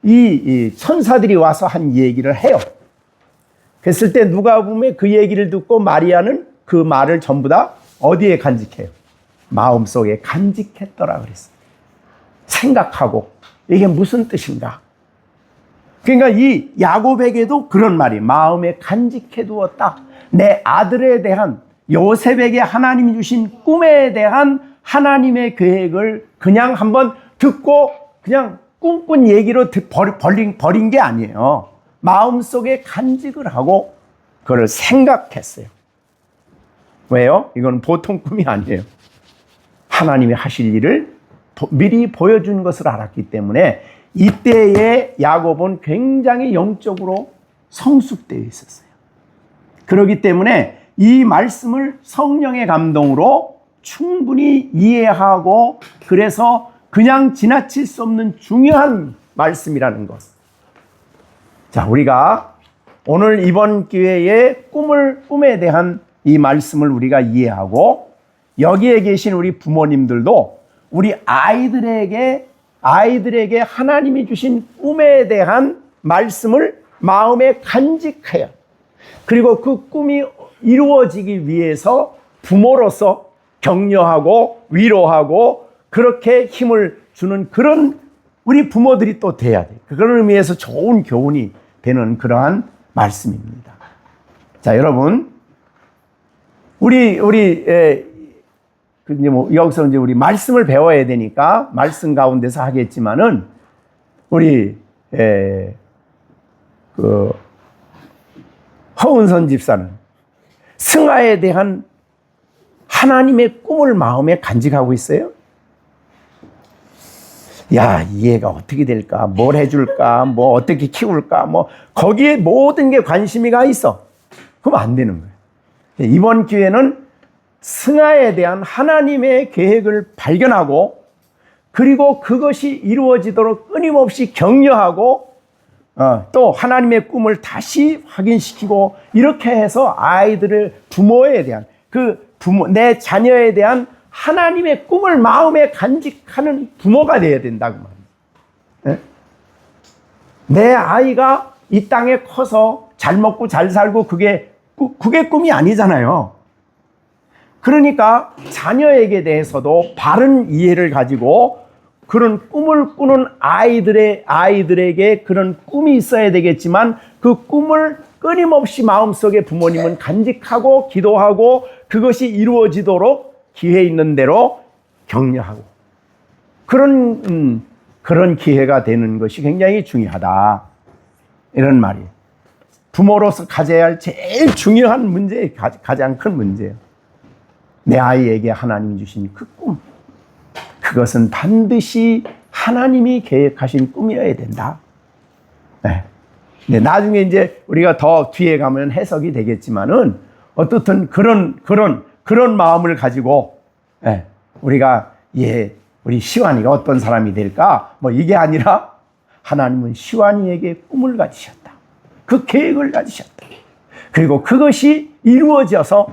이 천사들이 와서 한 얘기를 해요. 그랬을 때 누가 보면 그 얘기를 듣고 마리아는 그 말을 전부 다 어디에 간직해요? 마음속에 간직했더라 그랬어요. 생각하고 이게 무슨 뜻인가? 그러니까 이 야곱에게도 그런 말이 마음에 간직해 두었다. 내 아들에 대한, 요셉에게 하나님이 주신 꿈에 대한 하나님의 계획을 그냥 한번 듣고 그냥 꿈꾼 얘기로 버린 게 아니에요. 마음속에 간직을 하고 그걸 생각했어요. 왜요? 이건 보통 꿈이 아니에요. 하나님이 하실 일을 미리 보여준 것을 알았기 때문에 이때의 야곱은 굉장히 영적으로 성숙되어 있었어요. 그렇기 때문에 이 말씀을 성령의 감동으로 충분히 이해하고, 그래서 그냥 지나칠 수 없는 중요한 말씀이라는 것. 자, 우리가 오늘 이번 기회에 꿈에 대한 이 말씀을 우리가 이해하고, 여기에 계신 우리 부모님들도 우리 아이들에게 하나님이 주신 꿈에 대한 말씀을 마음에 간직해요. 그리고 그 꿈이 이루어지기 위해서 부모로서 격려하고 위로하고 그렇게 힘을 주는 그런 우리 부모들이 또 돼야 돼요. 그런 의미에서 좋은 교훈이 되는 그러한 말씀입니다. 자, 여러분, 여기서 이제 우리 말씀을 배워야 되니까 말씀 가운데서 하겠지만은, 우리 허은선 집사는 승아에 대한 하나님의 꿈을 마음에 간직하고 있어요. 야, 이 애가 어떻게 될까? 뭘 해줄까? 뭐 어떻게 키울까? 뭐 거기에 모든 게 관심이 가 있어. 그럼 안 되는 거예요. 이번 기회는 승아에 대한 하나님의 계획을 발견하고, 그리고 그것이 이루어지도록 끊임없이 격려하고, 또 하나님의 꿈을 다시 확인시키고, 이렇게 해서 아이들을 부모에 대한 내 자녀에 대한 하나님의 꿈을 마음에 간직하는 부모가 되어야 된다고 말합니다. 내 아이가 이 땅에 커서 잘 먹고 잘 살고 그게 꿈이 아니잖아요. 그러니까 자녀에게 대해서도 바른 이해를 가지고 그런 꿈을 꾸는 아이들에게 그런 꿈이 있어야 되겠지만, 그 꿈을 끊임없이 마음속에 부모님은 간직하고 기도하고 그것이 이루어지도록 기회 있는 대로 격려하고, 그런 기회가 되는 것이 굉장히 중요하다, 이런 말이에요. 부모로서 가져야 할 제일 중요한 문제, 가장 큰 문제예요. 내 아이에게 하나님이 주신 그 꿈, 그것은 반드시 하나님이 계획하신 꿈이어야 된다. 네. 나중에 이제 우리가 더 뒤에 가면 해석이 되겠지만은, 어떻든 그런 마음을 가지고 우리가 우리 시완이가 어떤 사람이 될까? 뭐 이게 아니라 하나님은 시완이에게 꿈을 가지셨다. 그 계획을 가지셨다. 그리고 그것이 이루어져서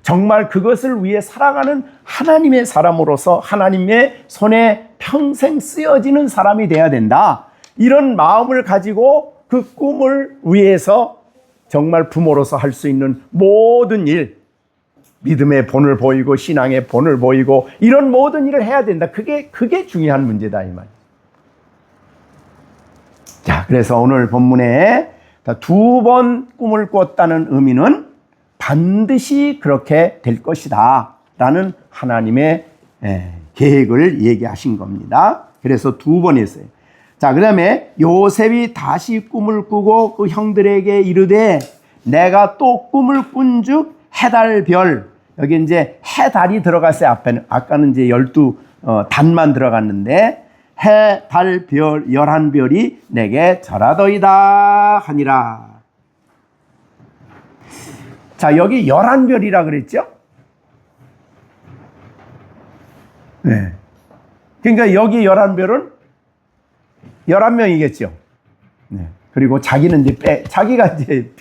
정말 그것을 위해 살아가는 하나님의 사람으로서 하나님의 손에 평생 쓰여지는 사람이 돼야 된다. 이런 마음을 가지고 그 꿈을 위해서 정말 부모로서 할 수 있는 모든 일, 믿음의 본을 보이고 신앙의 본을 보이고 이런 모든 일을 해야 된다. 그게 중요한 문제다 이 말. 자, 그래서 오늘 본문에 2번 꿈을 꿨다는 의미는 반드시 그렇게 될 것이다 라는 하나님의 계획을 얘기하신 겁니다. 그래서 2번 했어요. 자, 그 다음에 요셉이 다시 꿈을 꾸고 그 형들에게 이르되 내가 또 꿈을 꾼즉 해달별, 여기 이제 해달이 들어갔어요. 앞에는 아까는 이제 12단만 들어갔는데 해달별 11별이 내게 절하더이다 하니라. 자, 여기 11별이라 그랬죠? 네. 그러니까 여기 11별은 11명이겠죠. 네. 그리고 자기는 이제 자기가 이제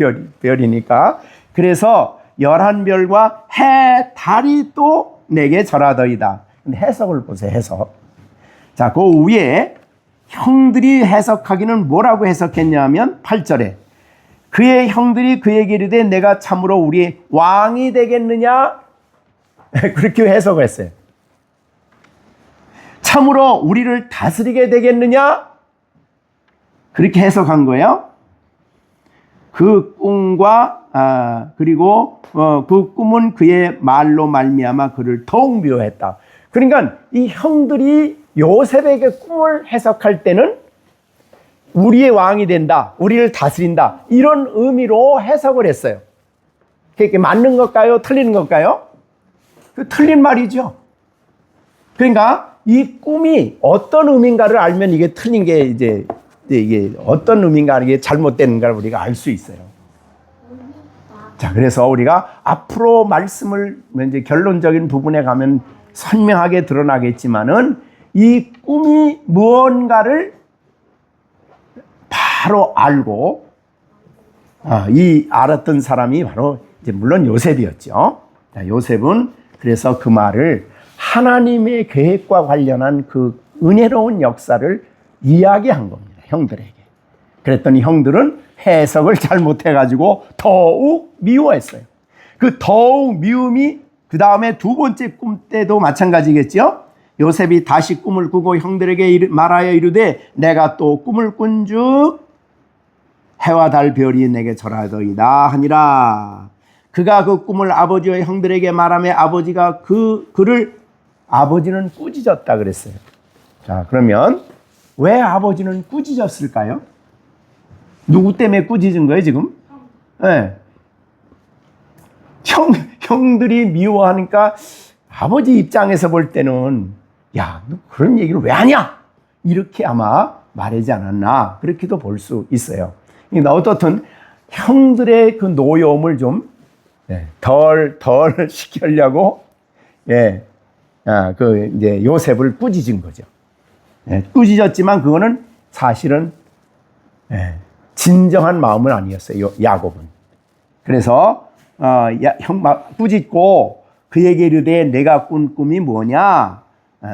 별이니까. 그래서 11별과 해, 달이 또 내게 절하더이다. 근데 해석을 보세요, 해석. 자, 그 위에 형들이 해석하기는 뭐라고 해석했냐면 8절에 그의 형들이 그에게 이르되 내가 참으로 우리의 왕이 되겠느냐? 그렇게 해석을 했어요. 참으로 우리를 다스리게 되겠느냐? 그렇게 해석한 거예요. 그 꿈과 그리고 그 꿈은 그의 말로 말미암아 그를 더욱 미워했다. 그러니까 이 형들이 요셉에게 꿈을 해석할 때는 우리의 왕이 된다, 우리를 다스린다 이런 의미로 해석을 했어요. 그게 맞는 걸까요? 틀리는 걸까요? 그 틀린 말이죠. 그러니까 이 꿈이 어떤 의미인가를 알면 이게 틀린 게 이게 어떤 의미인가 이게 잘못되는가를 우리가 알 수 있어요. 자, 그래서 우리가 앞으로 말씀을 이제 결론적인 부분에 가면 선명하게 드러나겠지만은 이 꿈이 무언가를 바로 알고 이 알았던 사람이 바로 이제 물론 요셉이었죠. 자, 요셉은 그래서 그 말을 하나님의 계획과 관련한 그 은혜로운 역사를 이야기한 겁니다. 형들에게. 그랬더니 형들은 해석을 잘못해가지고 더욱 미워했어요. 그 더욱 미움이 그 다음에 2번째 꿈 때도 마찬가지겠죠. 요셉이 다시 꿈을 꾸고 형들에게 말하여 이르되 내가 또 꿈을 꾼즉 해와 달 별이 내게 절하더이다 하니라. 그가 그 꿈을 아버지와 형들에게 말하며 아버지가 아버지는 꾸짖었다 그랬어요. 자, 그러면 왜 아버지는 꾸짖었을까요? 누구 때문에 꾸짖은 거예요 지금? 네. 형들이 미워하니까 아버지 입장에서 볼 때는 야, 너 그런 얘기를 왜 하냐? 이렇게 아마 말하지 않았나 그렇게도 볼 수 있어요. 그러니까 어떻든 형들의 그 노여움을 좀 덜 시키려고 그 이제 요셉을 꾸짖은 거죠. 꾸짖었지만 그거는 사실은 진정한 마음은 아니었어요. 야곱은. 그래서 형 꾸짖고 그에게 이르되 내가 꾼 꿈이 뭐냐?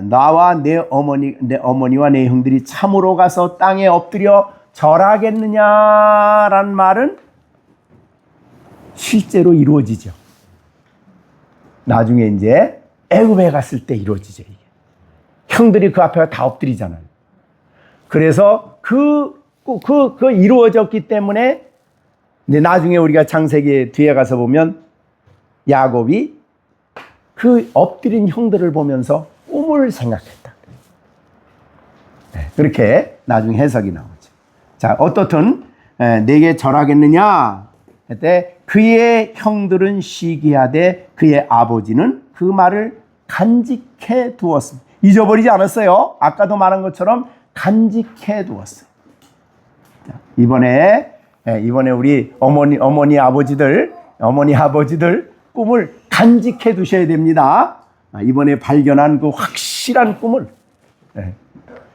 나와 내 어머니와 내 형들이 참으로 가서 땅에 엎드려 절하겠느냐라는 말은 실제로 이루어지죠. 나중에 이제 애굽에 갔을 때 이루어지죠. 이게. 형들이 그 앞에 다 엎드리잖아요. 그래서 그 이루어졌기 때문에 이제 나중에 우리가 창세기 뒤에 가서 보면 야곱이 그 엎드린 형들을 보면서 꿈을 생각했다. 그렇게 나중에 해석이 나오죠. 자, 어떻든 내게 절하겠느냐 했대. 그의 형들은 시기하되 그의 아버지는 그 말을 간직해 두었습니다. 잊어버리지 않았어요. 아까도 말한 것처럼 간직해 두었어요. 자, 이번에 우리 어머니 아버지들 꿈을 간직해 두셔야 됩니다. 이번에 발견한 그 확실한 꿈을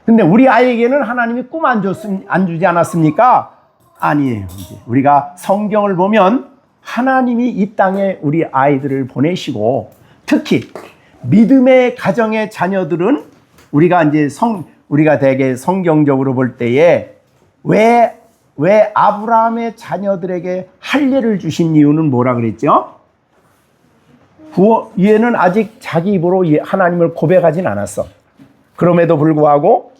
근데 우리 아이에게는 하나님이 꿈 안 주지 않았습니까? 아니에요. 이제 우리가 성경을 보면 하나님이 이 땅에 우리 아이들을 보내시고, 특히 믿음의 가정의 자녀들은 우리가 이제 우리가 되게 성경적으로 볼 때에 왜 아브라함의 자녀들에게 할례를 주신 이유는 뭐라 그랬죠? 얘는 아직 자기 입으로 하나님을 고백하진 않았어. 그럼에도 불구하고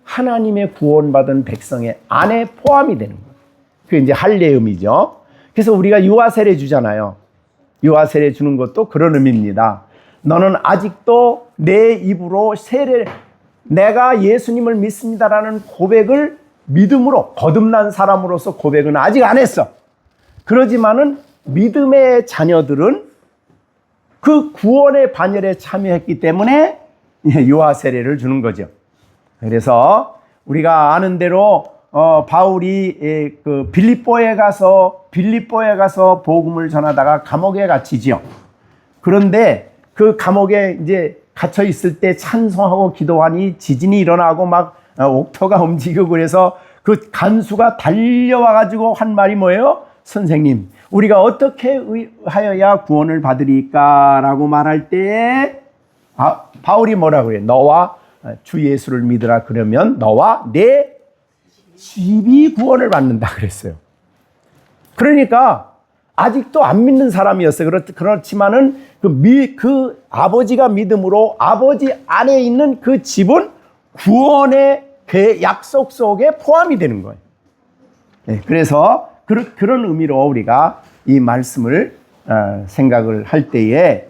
하나님의 구원받은 백성의 안에 포함이 되는 거예요. 그게 이제 할례의 의미죠. 그래서 우리가 유아세례 주잖아요. 유아세례 주는 것도 그런 의미입니다. 너는 아직도 내 입으로 내가 예수님을 믿습니다라는 고백을 믿음으로, 거듭난 사람으로서 고백은 아직 안 했어. 그러지만은 믿음의 자녀들은 그 구원의 반열에 참여했기 때문에 유아세례를 주는 거죠. 그래서 우리가 아는 대로 바울이 그 빌립보에 가서 복음을 전하다가 감옥에 갇히죠. 그런데 그 감옥에 이제 갇혀 있을 때 찬송하고 기도하니 지진이 일어나고 막 옥토가 움직이고, 그래서 그 간수가 달려와 가지고 한 말이 뭐예요? 선생님, 우리가 어떻게 하여야 구원을 받으리까라고 말할 때 바울이 뭐라고 해요? 너와 주 예수를 믿으라, 그러면 너와 내 집이 구원을 받는다 그랬어요. 그러니까 아직도 안 믿는 사람이었어요. 그렇지만은 그 아버지가 믿음으로 아버지 안에 있는 그 집은 구원의 약속 속에 포함이 되는 거예요. 네, 그래서 그런 의미로 우리가 이 말씀을 생각을 할 때에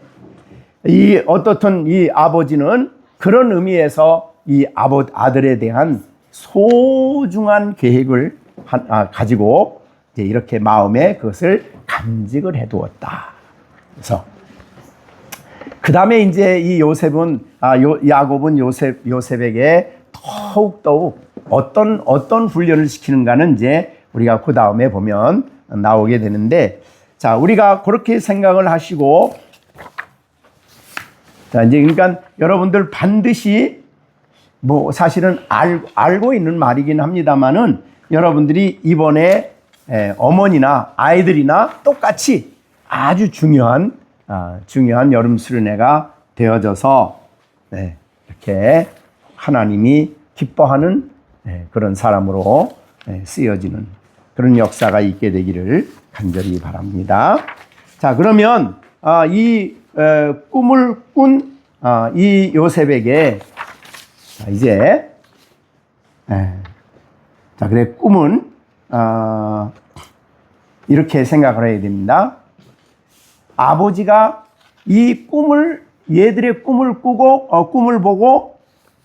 어떻든 이 아버지는 그런 의미에서 이 아들에 대한 소중한 계획을 가지고 이제 이렇게 마음에 그것을 간직을 해두었다. 그래서 그 다음에 이제 이 야곱은 요셉에게 더욱 어떤 훈련을 시키는가는 이제 우리가 그 다음에 보면 나오게 되는데, 자, 우리가 그렇게 생각을 하시고, 자, 이제 그러니까 여러분들 반드시 뭐 사실은 알고 있는 말이긴 합니다만은 여러분들이 이번에 어머니나 아이들이나 똑같이 아주 중요한 여름 수련회가 되어져서 이렇게 하나님이 기뻐하는 그런 사람으로 쓰여지는 그런 역사가 있게 되기를 간절히 바랍니다. 자, 그러면 이 꿈을 꾼 이 요셉에게 이제 자, 그래, 꿈은 이렇게 생각을 해야 됩니다. 아버지가 이 얘들의 꿈을 꾸고 꿈을 보고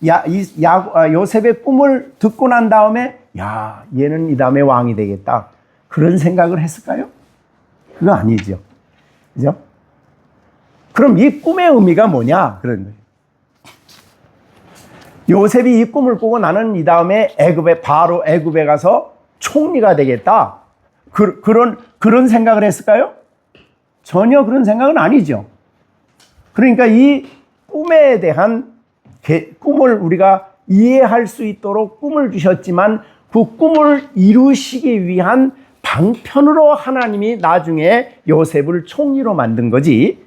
요셉의 꿈을 듣고 난 다음에 얘는 이 다음에 왕이 되겠다, 그런 생각을 했을까요? 그거 아니죠. 그죠? 그럼 이 꿈의 의미가 뭐냐? 그런 거예요. 요셉이 이 꿈을 꾸고 나는 이 다음에 바로 애굽에 가서 총리가 되겠다, 그런 생각을 했을까요? 전혀 그런 생각은 아니죠. 그러니까 이 꿈에 대한 꿈을 우리가 이해할 수 있도록 꿈을 주셨지만 그 꿈을 이루시기 위한 방편으로 하나님이 나중에 요셉을 총리로 만든 거지,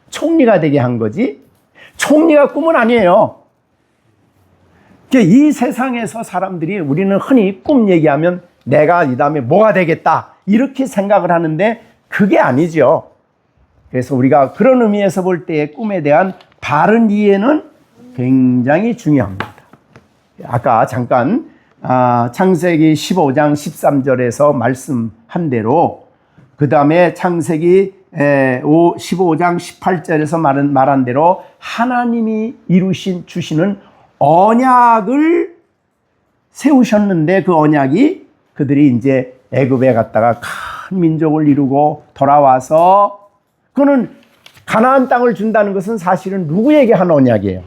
총리가 되게 한 거지, 총리가 꿈은 아니에요. 이 세상에서 사람들이, 우리는 흔히 꿈 얘기하면 내가 이 다음에 뭐가 되겠다 이렇게 생각을 하는데 그게 아니죠. 그래서 우리가 그런 의미에서 볼 때의 꿈에 대한 바른 이해는 굉장히 중요합니다. 아까 잠깐 창세기 15장 13절에서 말씀한 대로, 그 다음에 창세기 15장 18절에서 말한 대로 하나님이 주시는 언약을 세우셨는데, 그 언약이 그들이 이제 애굽에 갔다가 큰 민족을 이루고 돌아와서, 그는 가나안 땅을 준다는 것은 사실은 누구에게 한 언약이에요?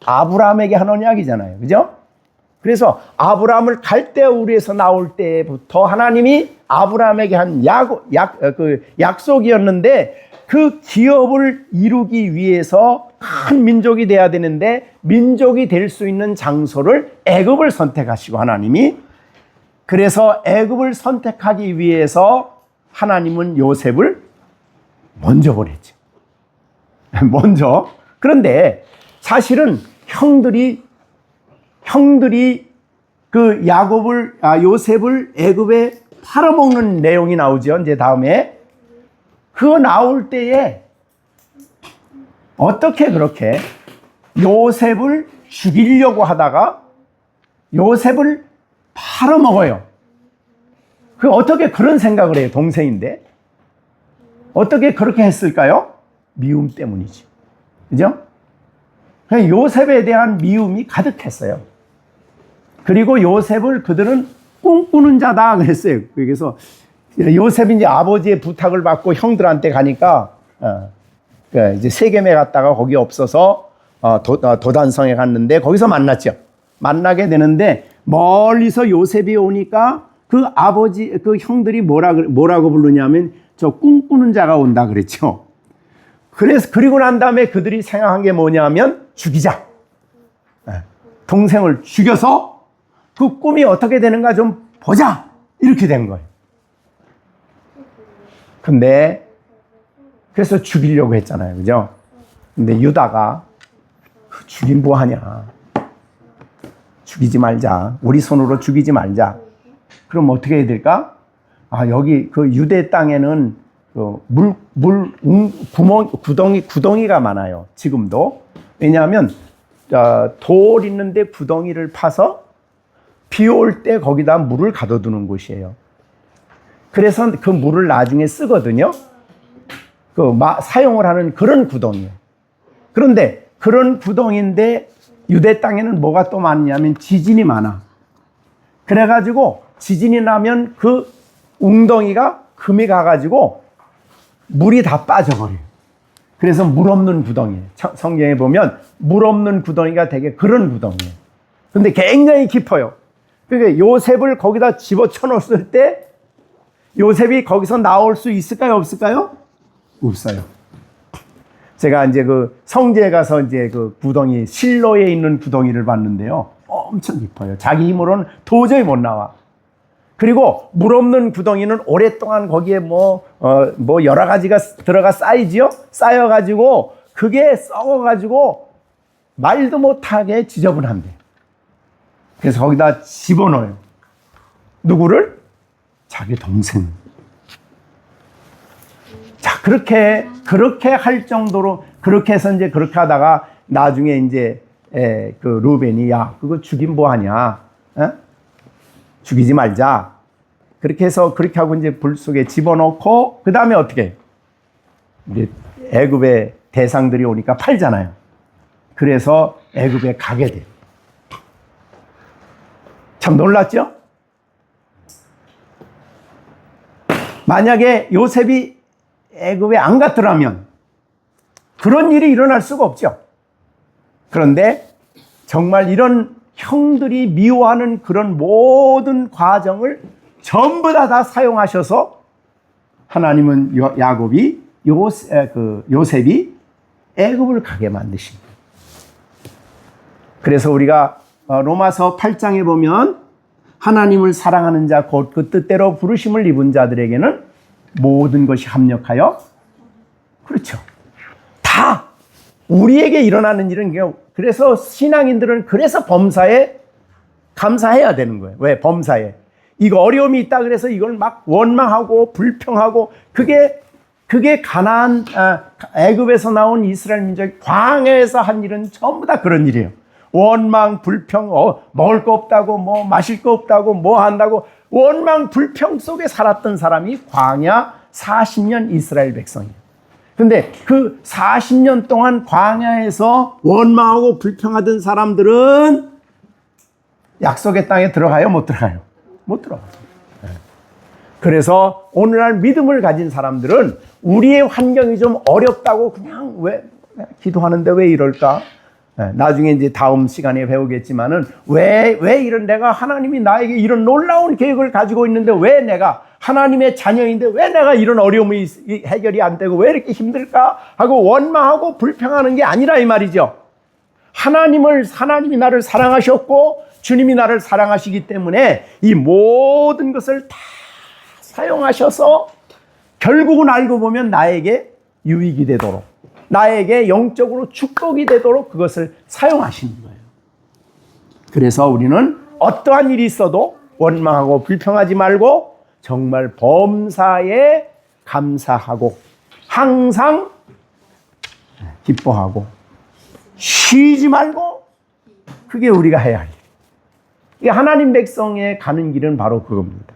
아브라함에게 한 언약이잖아요. 그죠? 그래서 아브라함을 갈대 우리에서 나올 때부터 하나님이 아브라함에게 한 약속이었는데, 그 기업을 이루기 위해서 큰 민족이 돼야 되는데 민족이 될 수 있는 장소를 애굽을 선택하시고 하나님이 그래서 애굽을 선택하기 위해서 하나님은 요셉을 먼저 보냈죠. 먼저. 그런데 사실은 형들이 그 요셉을 애굽에 팔아먹는 내용이 나오죠. 이제 다음에 그거 나올 때에 어떻게 그렇게 요셉을 죽이려고 하다가 요셉을 팔아먹어요. 그 어떻게 그런 생각을 해요? 동생인데 어떻게 그렇게 했을까요? 미움 때문이죠. 그죠? 요셉에 대한 미움이 가득했어요. 그리고 요셉을 그들은 꿈꾸는 자다 그랬어요. 그래서 요셉이 이제 아버지의 부탁을 받고 형들한테 가니까 이제 세겜에 갔다가 거기 없어서 도단성에 갔는데 거기서 만났죠. 만나게 되는데 멀리서 요셉이 오니까 그 형들이 뭐라고 부르냐면 저 꿈꾸는 자가 온다 그랬죠. 그리고 난 다음에 그들이 생각한 게 뭐냐면 죽이자. 동생을 죽여서 그 꿈이 어떻게 되는가 좀 보자. 이렇게 된 거예요. 근데 그래서 죽이려고 했잖아요. 그죠? 근데 유다가 죽인 뭐하냐. 죽이지 말자. 우리 손으로 죽이지 말자. 그럼 어떻게 해야 될까? 여기 그 유대 땅에는 구덩이가 많아요. 지금도. 왜냐하면 돌 있는데 구덩이를 파서 비 올 때 거기다 물을 가둬두는 곳이에요. 그래서 그 물을 나중에 쓰거든요. 사용을 하는 그런 구덩이에요. 그런데 그런 구덩이인데 유대 땅에는 뭐가 또 많냐면 지진이 많아. 그래가지고 지진이 나면 그 웅덩이가 금이 가가지고 물이 다 빠져버려요. 그래서 물 없는 구덩이에요. 성경에 보면 물 없는 구덩이가 되게 그런 구덩이에요. 근데 굉장히 깊어요. 그러니까 요셉을 거기다 집어쳐 놓았을 때 요셉이 거기서 나올 수 있을까요? 없을까요? 없어요. 제가 이제 그 성지에 가서 이제 그 구덩이, 실로에 있는 구덩이를 봤는데요. 엄청 깊어요. 자기 힘으로는 도저히 못 나와. 그리고 물 없는 구덩이는 오랫동안 거기에 여러 가지가 들어가 쌓이지요? 쌓여가지고 그게 썩어가지고 말도 못하게 지저분한데. 그래서 거기다 집어넣어요. 누구를? 자기 동생. 자, 그렇게 할 정도로 그렇게 해서 이제 그렇게 하다가 나중에 이제 그 루벤이 야, 그거 죽이면 뭐하냐? 죽이지 말자. 그렇게 해서 그렇게 하고 이제 불 속에 집어넣고 그 다음에 어떻게 해요? 이제 애굽의 대상들이 오니까 팔잖아요. 그래서 애굽에 가게 돼요. 참 놀랐죠? 만약에 요셉이 애굽에 안 갔더라면 그런 일이 일어날 수가 없죠. 그런데 정말 이런 형들이 미워하는 그런 모든 과정을 전부 다 사용하셔서 하나님은 요셉이 애굽을 가게 만드신 거예요. 그래서 우리가 로마서 8장에 보면 하나님을 사랑하는 자 곧 그 뜻대로 부르심을 입은 자들에게는 모든 것이 합력하여 그렇죠. 다 우리에게 일어나는 일은 그래서 신앙인들은 그래서 범사에 감사해야 되는 거예요. 왜? 범사에. 이거 어려움이 있다 그래서 이걸 막 원망하고 불평하고 그게 가나안 애굽에서 나온 이스라엘 민족이 광야에서 한 일은 전부 다 그런 일이에요. 원망 불평 먹을 거 없다고 마실 거 없다고 한다고 원망 불평 속에 살았던 사람이 광야 40년 이스라엘 백성이에요. 근데 그 40년 동안 광야에서 원망하고 불평하던 사람들은 약속의 땅에 들어가요? 못 들어가요? 못 들어가요. 그래서 오늘날 믿음을 가진 사람들은 우리의 환경이 좀 어렵다고 그냥 왜 기도하는데 왜 이럴까? 나중에 이제 다음 시간에 배우겠지만은 왜 이런 내가 하나님이 나에게 이런 놀라운 계획을 가지고 있는데 왜 내가 하나님의 자녀인데 왜 내가 이런 어려움이 해결이 안 되고 왜 이렇게 힘들까 하고 원망하고 불평하는 게 아니라 이 말이죠. 하나님이 나를 사랑하셨고 주님이 나를 사랑하시기 때문에 이 모든 것을 다 사용하셔서 결국은 알고 보면 나에게 유익이 되도록 나에게 영적으로 축복이 되도록 그것을 사용하시는 거예요. 그래서 우리는 어떠한 일이 있어도 원망하고 불평하지 말고 정말 범사에 감사하고 항상 기뻐하고 쉬지 말고 그게 우리가 해야 할 일. 하나님 백성에 가는 길은 바로 그겁니다.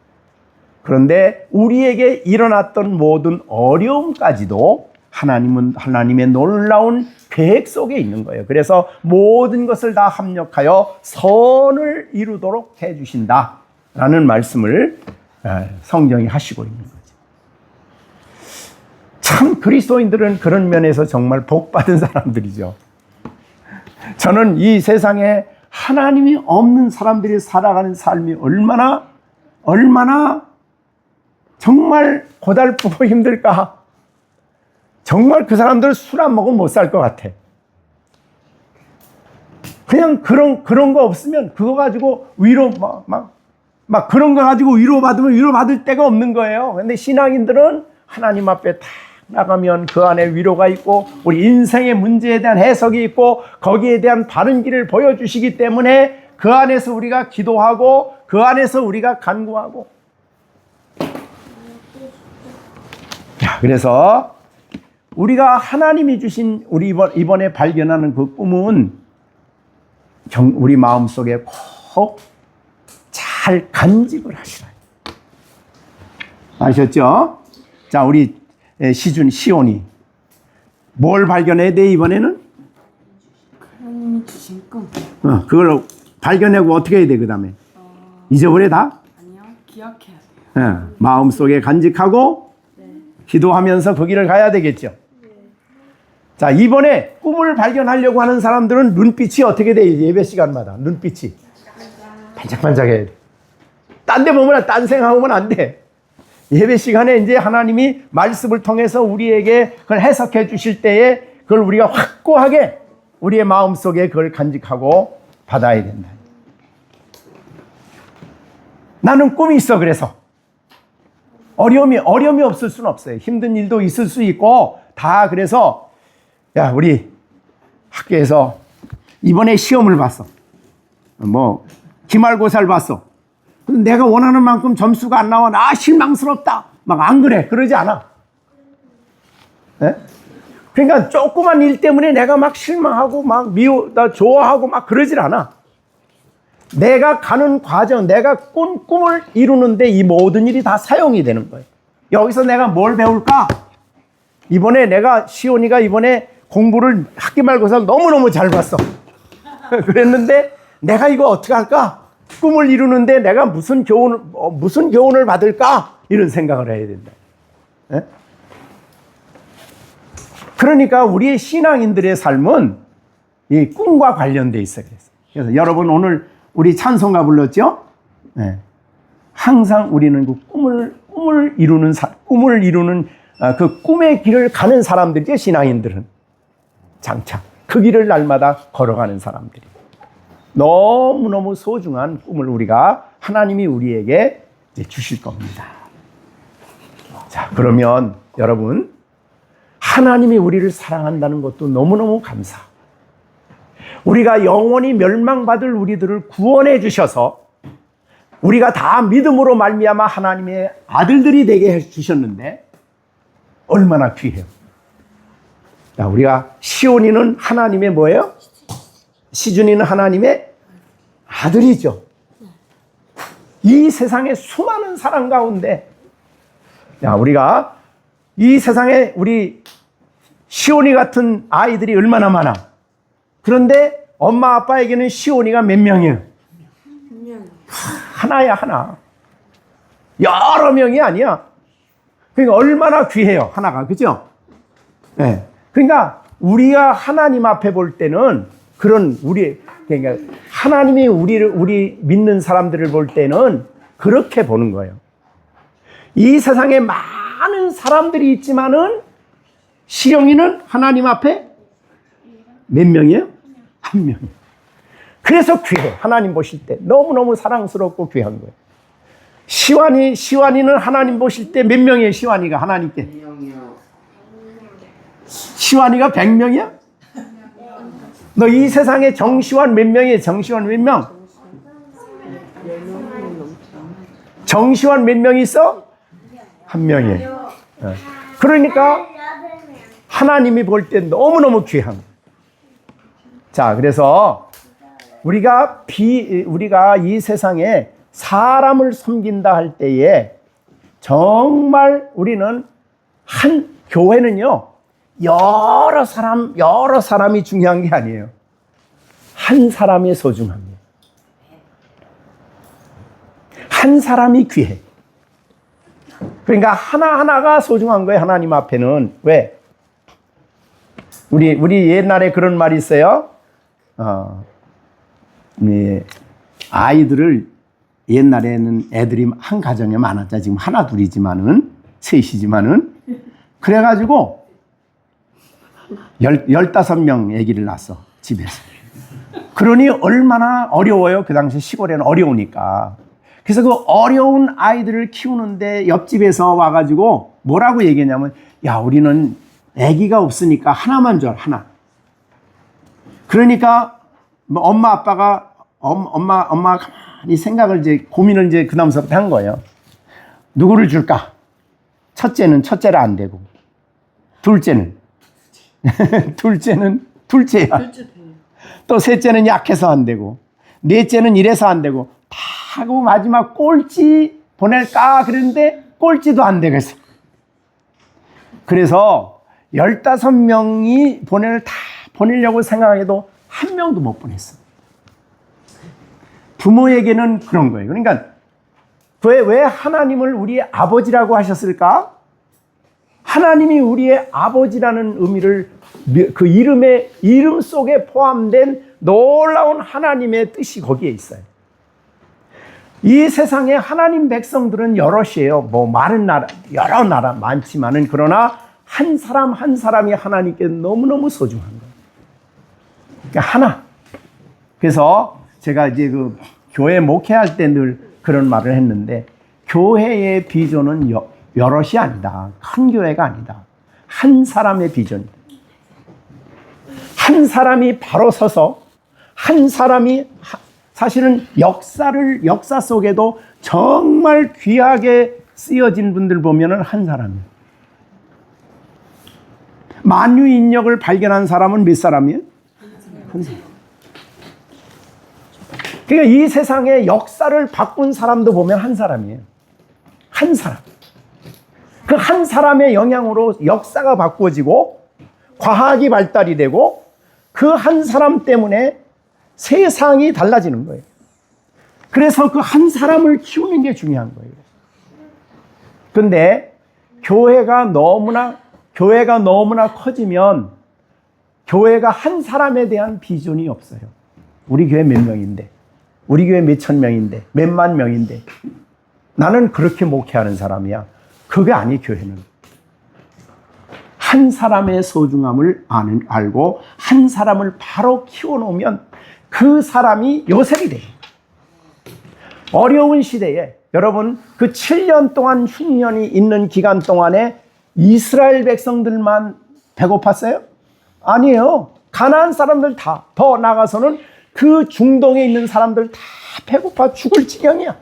그런데 우리에게 일어났던 모든 어려움까지도 하나님은 하나님의 놀라운 계획 속에 있는 거예요. 그래서 모든 것을 다 합력하여 선을 이루도록 해주신다라는 말씀을 성경이 하시고 있는 거죠. 참 그리스도인들은 그런 면에서 정말 복받은 사람들이죠. 저는 이 세상에 하나님이 없는 사람들이 살아가는 삶이 얼마나 정말 고달프고 힘들까. 정말 그 사람들 술 안 먹으면 못 살 것 같아. 그냥 그런 거 없으면 그거 가지고 막 그런 거 가지고 위로받으면 위로받을 데가 없는 거예요. 근데 신앙인들은 하나님 앞에 딱 나가면 그 안에 위로가 있고 우리 인생의 문제에 대한 해석이 있고 거기에 대한 바른 길을 보여주시기 때문에 그 안에서 우리가 기도하고 그 안에서 우리가 간구하고. 그래서 우리가 하나님이 주신 우리 이번에 발견하는 그 꿈은 우리 마음속에 꼭 잘 간직을 하시라. 아셨죠? 자, 우리 시온이 뭘 발견해야 돼 이번에는? 하나님이 주신 꿈. 그걸 발견하고 어떻게 해야 돼 그 다음에? 잊어버려 다? 아니요, 기억해야 돼요. 마음속에 간직하고 기도하면서 그 길을 가야 되겠죠. 자, 이번에 꿈을 발견하려고 하는 사람들은 눈빛이 어떻게 돼? 예배 시간마다 눈빛이 반짝반짝해야 돼. 딴 데 보면 딴 생각하면 안 돼. 예배 시간에 이제 하나님이 말씀을 통해서 우리에게 그걸 해석해 주실 때에 그걸 우리가 확고하게 우리의 마음속에 그걸 간직하고 받아야 된다. 나는 꿈이 있어. 그래서 어려움이 없을 수는 없어요. 힘든 일도 있을 수 있고 다. 그래서 야, 우리 학교에서 이번에 시험을 봤어. 기말고사를 봤어. 근데 내가 원하는 만큼 점수가 안 나와. 나 실망스럽다. 막 안 그래. 그러지 않아. 네? 그러니까 조그만 일 때문에 내가 막 실망하고 나 좋아하고 막 그러질 않아. 내가 가는 과정, 내가 꿈을 이루는데 이 모든 일이 다 사용이 되는 거예요. 여기서 내가 뭘 배울까? 이번에 시온이가 이번에 공부를 학기말고사를 너무너무 잘 봤어. 그랬는데 내가 이거 어떻게 할까? 꿈을 이루는데 내가 무슨 교훈을 받을까? 이런 생각을 해야 된다. 네? 그러니까 우리의 신앙인들의 삶은 이 꿈과 관련돼 있어요. 그래서 여러분 오늘 우리 찬송가 불렀죠? 네. 항상 우리는 그 꿈을 이루는 그 꿈의 길을 가는 사람들이죠. 신앙인들은 장차 그 길을 날마다 걸어가는 사람들이. 너무너무 소중한 꿈을 하나님이 우리에게 주실 겁니다. 자, 그러면 여러분, 하나님이 우리를 사랑한다는 것도 너무너무 감사. 우리가 영원히 멸망받을 우리들을 구원해 주셔서 우리가 다 믿음으로 말미암아 하나님의 아들들이 되게 해 주셨는데 얼마나 귀해요. 자, 우리가 시온이는 하나님의 뭐예요? 시준이는 하나님의 아들이죠. 이 세상의 수많은 사람 가운데 우리가 이 세상에 우리 시온이 같은 아이들이 얼마나 많아. 그런데 엄마 아빠에게는 시온이가 몇 명이에요? 하나야, 하나. 여러 명이 아니야. 그러니까 얼마나 귀해요, 하나가. 그죠? 네. 그러니까 우리가 하나님 앞에 볼 때는 그런 그러니까 하나님이 우리 믿는 사람들을 볼 때는 그렇게 보는 거예요. 이 세상에 많은 사람들이 있지만은 시령이는 하나님 앞에 몇 명이에요? 한 명. 그래서 귀해. 하나님 보실 때 너무너무 사랑스럽고 귀한 거예요. 시완이는 하나님 보실 때 몇 명이에요? 시완이가 하나님께. 시완이가 100명이야? 너 이 세상에 정시완 몇 명이에요? 정시완 몇 명? 정시완 몇 명 있어? 한 명이에요. 그러니까 하나님이 볼 때 너무너무 귀한 거예요. 자, 그래서 우리가 이 세상에 사람을 섬긴다 할 때에 정말 우리는 교회는요, 여러 사람이 중요한 게 아니에요. 한 사람이 소중합니다. 한 사람이 귀해. 그러니까 하나하나가 소중한 거예요, 하나님 앞에는. 왜? 우리 옛날에 그런 말이 있어요. 아이들을 옛날에는 애들이 한 가정에 많았자. 지금 하나 둘이지만은 셋이지만은 그래가지고 15명 아기를 낳았어, 집에서. 그러니 얼마나 어려워요. 그 당시 시골에는 어려우니까. 그래서 그 어려운 아이들을 키우는데 옆집에서 와가지고 뭐라고 얘기했냐면, 야, 우리는 아기가 없으니까 하나만 줘, 하나. 그러니까 엄마 아빠가 엄마가 가만히 고민을 그 다음서부터 한 거예요. 누구를 줄까? 첫째는 첫째라 안 되고, 둘째는 둘째야. 또 셋째는 약해서 안 되고, 넷째는 이래서 안 되고, 다 하고 마지막 꼴찌 보낼까 그랬는데 꼴찌도 안 되겠어. 그래서 15명이 다 보내려고 생각해도 한 명도 못 보냈어. 부모에게는 그런 거예요. 그러니까 왜 하나님을 우리의 아버지라고 하셨을까? 하나님이 우리의 아버지라는 의미를 그 이름 속에 포함된 놀라운 하나님의 뜻이 거기에 있어요. 이 세상에 하나님 백성들은 여럿이에요. 많은 나라, 여러 나라 많지만은, 그러나 한 사람 한 사람이 하나님께 너무너무 소중한 거예요. 그러니까 하나. 그래서 제가 이제 교회 목회할 때 늘 그런 말을 했는데, 교회의 비전은 여럿이 아니다. 큰 교회가 아니다. 한 사람의 비전이다. 한 사람이 바로 서서, 한 사람이 사실은 역사 속에도 정말 귀하게 쓰여진 분들 보면은 한 사람이에요. 만유인력을 발견한 사람은 몇 사람이에요? 한 사람. 그러니까 이 세상의 역사를 바꾼 사람도 보면 한 사람이에요. 한 사람. 그 한 사람의 영향으로 역사가 바꿔지고 과학이 발달이 되고 그 한 사람 때문에 세상이 달라지는 거예요. 그래서 그 한 사람을 키우는 게 중요한 거예요. 그런데 교회가 너무나 커지면 교회가 한 사람에 대한 비전이 없어요. 우리 교회 몇 명인데, 우리 교회 몇천 명인데, 몇만 명인데, 나는 그렇게 목회하는 사람이야. 그게 아니, 교회는. 한 사람의 소중함을 알고 한 사람을 바로 키워놓으면 그 사람이 요셉이 돼요. 어려운 시대에 여러분, 그 7년 동안 흉년이 있는 기간 동안에 이스라엘 백성들만 배고팠어요? 아니에요. 가나안 사람들 다, 더 나가서는 그 중동에 있는 사람들 다 배고파 죽을 지경이야.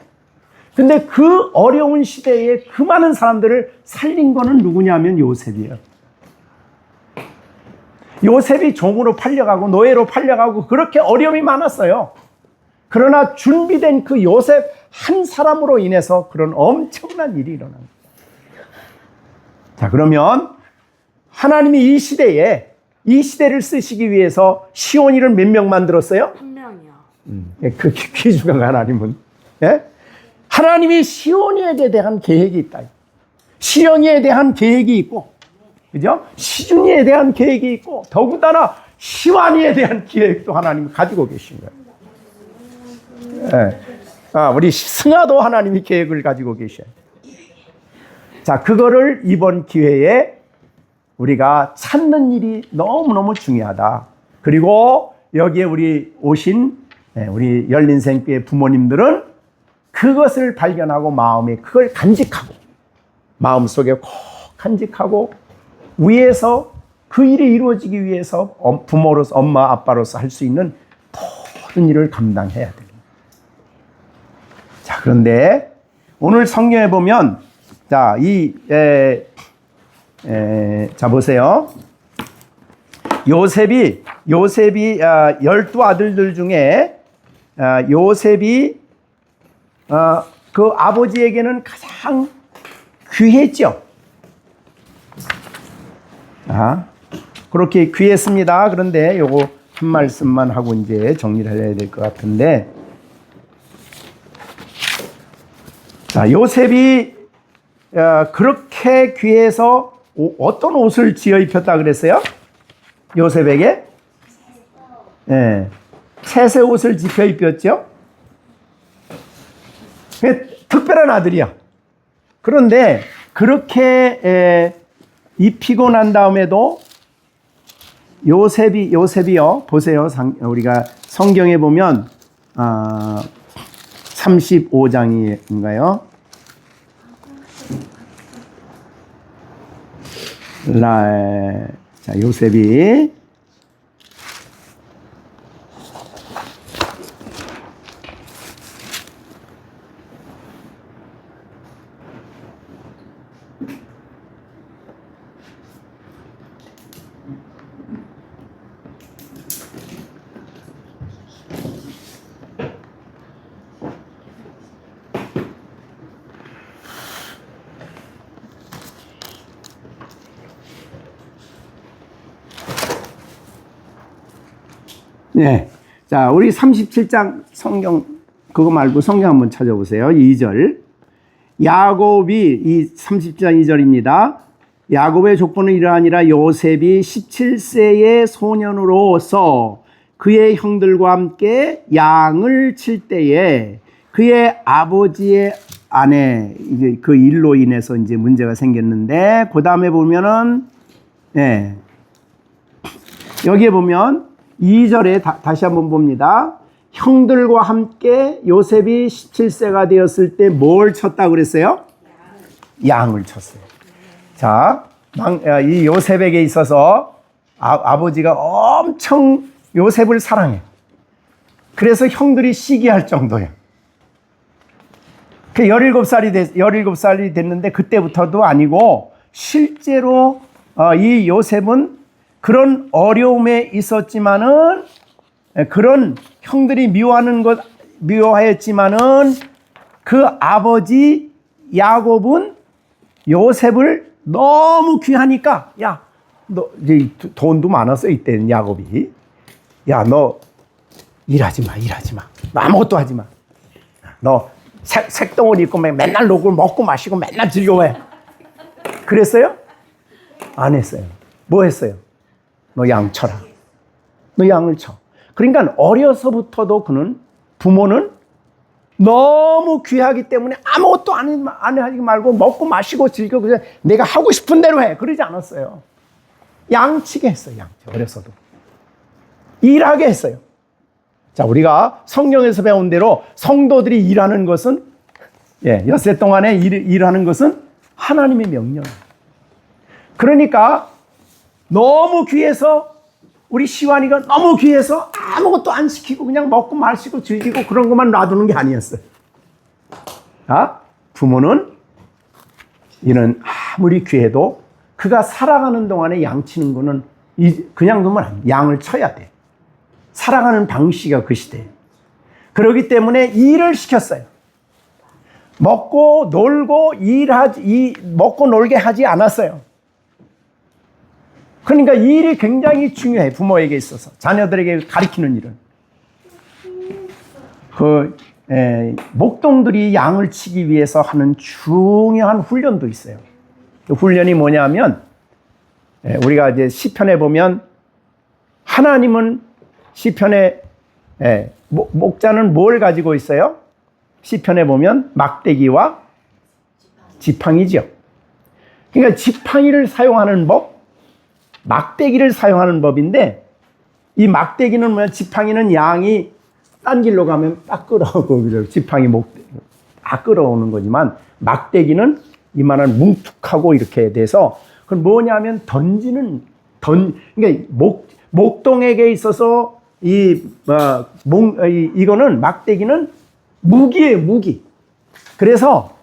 근데 그 어려운 시대에 그 많은 사람들을 살린 거는 누구냐면 요셉이에요. 요셉이 종으로 팔려가고 노예로 팔려가고 그렇게 어려움이 많았어요. 그러나 준비된 그 요셉 한 사람으로 인해서 그런 엄청난 일이 일어난 거예요. 자, 그러면 하나님이 이 시대를 쓰시기 위해서 시온이를 몇 명 만들었어요? 한 명이요. 그 귀중한 하나님은, 예? 하나님이 시온이에 대한 계획이 있다. 시온이에 대한 계획이 있고, 그죠? 시준이에 대한 계획이 있고, 더군다나 시완이에 대한 계획도 하나님이 가지고 계신 거예요. 예. 우리 승아도 하나님이 계획을 가지고 계셔요. 자, 그거를 이번 기회에 우리가 찾는 일이 너무너무 중요하다. 그리고 여기에 우리 오신 우리 열린생교회 부모님들은 그것을 발견하고 마음에 그걸 간직하고 마음속에 꼭 간직하고 위해서 그 일이 이루어지기 위해서 부모로서 엄마 아빠로서 할 수 있는 모든 일을 감당해야 됩니다. 자, 그런데 오늘 성경에 보면 자, 자 보세요. 요셉이 12 아들들 중에 요셉이 그 아버지에게는 가장 귀했죠. 그렇게 귀했습니다. 그런데 요거 한 말씀만 하고 이제 정리를 해야 될 것 같은데, 자, 요셉이 그렇게 귀해서 어떤 옷을 지어 입혔다 그랬어요? 요셉에게? 네, 채새 옷을 지어 입혔죠. 특별한 아들이야. 그런데 그렇게 입히고 난 다음에도 요셉이요. 보세요. 우리가 성경에 보면 35장인가요? 자, 요셉이 네. 자, 우리 37장 성경, 그거 말고 성경 한번 찾아보세요. 2절. 야곱이, 이 37장 2절입니다. 야곱의 족보는 이러하니라. 요셉이 17세의 소년으로서 그의 형들과 함께 양을 칠 때에 그의 아버지의 아내, 이게 그 일로 인해서 이제 문제가 생겼는데, 그 다음에 보면은, 예. 여기에 보면, 2절에 다시 한번 봅니다. 형들과 함께 요셉이 17세가 되었을 때 뭘 쳤다고 그랬어요? 양을 쳤어요. 자, 이 요셉에게 있어서 아버지가 엄청 요셉을 사랑해. 그래서 형들이 시기할 정도예요. 그 17살이 됐는데 그때부터도 아니고 실제로 이 요셉은 그런 어려움에 있었지만은, 그런 형들이 미워하였지만은 그 아버지 야곱은 요셉을 너무 귀하니까, 야, 너 이제 돈도 많았어 이때는 야곱이. 야, 너 일하지 마. 너 아무것도 하지 마. 너 색동을 입고 맨날 먹고 마시고 맨날 즐거워해. 그랬어요? 안 했어요. 뭐 했어요? 너 양 쳐라. 너 양을 쳐. 그러니까 어려서부터도 부모는 너무 귀하기 때문에 아무것도 안 하지 말고 먹고 마시고 즐겨. 그냥 내가 하고 싶은 대로 해. 그러지 않았어요. 양치게 했어요. 어려서도. 일하게 했어요. 자, 우리가 성경에서 배운 대로 성도들이 일하는 것은, 엿새 동안에 일하는 것은 하나님의 명령이에요. 그러니까 너무 귀해서, 우리 시완이가 너무 귀해서 아무것도 안 시키고 그냥 먹고 마시고 즐기고 그런 것만 놔두는 게 아니었어요. 부모는 이는 아무리 귀해도 그가 살아가는 동안에 양치는 거는 그냥 두면 안 돼. 양을 쳐야 돼. 살아가는 방식이 그 시대에. 그렇기 때문에 일을 시켰어요. 먹고 놀고 먹고 놀게 하지 않았어요. 그러니까 일이 굉장히 중요해. 부모에게 있어서. 자녀들에게 가르치는 일은. 목동들이 양을 치기 위해서 하는 중요한 훈련도 있어요. 그 훈련이 뭐냐면, 우리가 이제 시편에 보면 하나님은 시편에 목자는 뭘 가지고 있어요? 시편에 보면 막대기와 지팡이죠. 그러니까 지팡이를 사용하는 법, 막대기를 사용하는 법인데, 이 막대기는 뭐야? 지팡이는 양이 딴 길로 가면 딱 끌어오고, 지팡이 목대기 딱 끌어오는 거지만, 막대기는 이만한 뭉툭하고 이렇게 돼서, 그건 뭐냐면 그러니까 목동에게 있어서 이거는 막대기는 무기예요, 무기. 그래서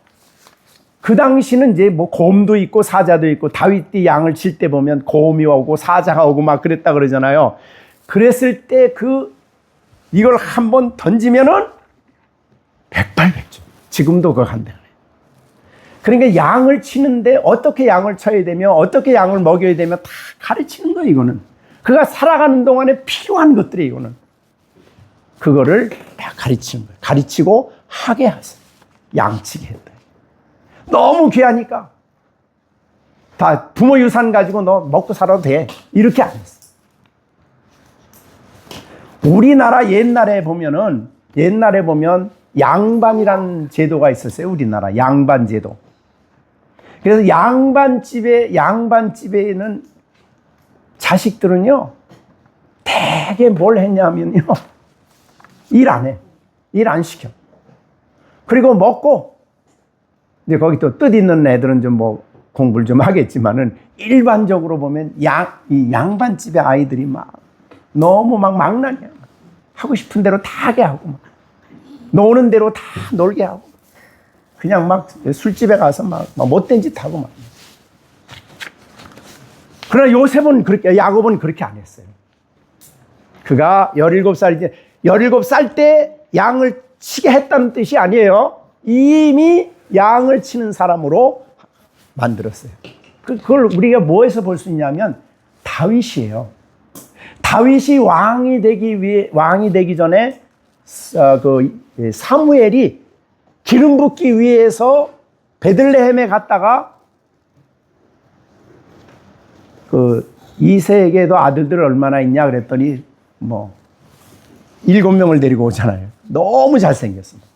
그 당시는 이제 뭐 곰도 있고 사자도 있고, 다윗이 양을 칠 때 보면 곰이 오고 사자가 오고 막 그랬다 그러잖아요. 그랬을 때 이걸 한번 던지면은 백발백중. 지금도 그거 한다 그래요. 그러니까 양을 치는데 어떻게 양을 쳐야 되며 어떻게 양을 먹여야 되며 다 가르치는 거예요, 이거는. 그가 살아가는 동안에 필요한 것들이 이거는. 그거를 다 가르치는 거예요. 가르치고 하게 하세요. 양치게 했다. 너무 귀하니까 다 부모 유산 가지고 너 먹고 살아도 돼, 이렇게 안 했어. 우리나라 옛날에 보면 양반이라는 제도가 있었어요. 우리나라 양반 제도. 그래서 양반집에는 자식들은요, 되게 뭘 했냐면요, 일 안 해. 일 안 시켜. 그리고 먹고, 이제 거기 또 뜻 있는 애들은 좀 뭐 공부를 좀 하겠지만은, 일반적으로 보면 이 양반집의 아이들이 너무 망나니야. 하고 싶은 대로 다 하게 하고, 노는 대로 다 놀게 하고, 그냥 술집에 가서 못된 짓 하고 막. 그러나 요셉은 야곱은 그렇게 안 했어요. 그가 17살 때 양을 치게 했다는 뜻이 아니에요. 이미 양을 치는 사람으로 만들었어요. 그걸 우리가 뭐에서 볼 수 있냐면 다윗이에요. 다윗이 왕이 되기 전에 사무엘이 기름 붓기 위해서 베들레헴에 갔다가 이새에게도 아들들 얼마나 있냐 그랬더니 7명을 데리고 오잖아요. 너무 잘생겼습니다.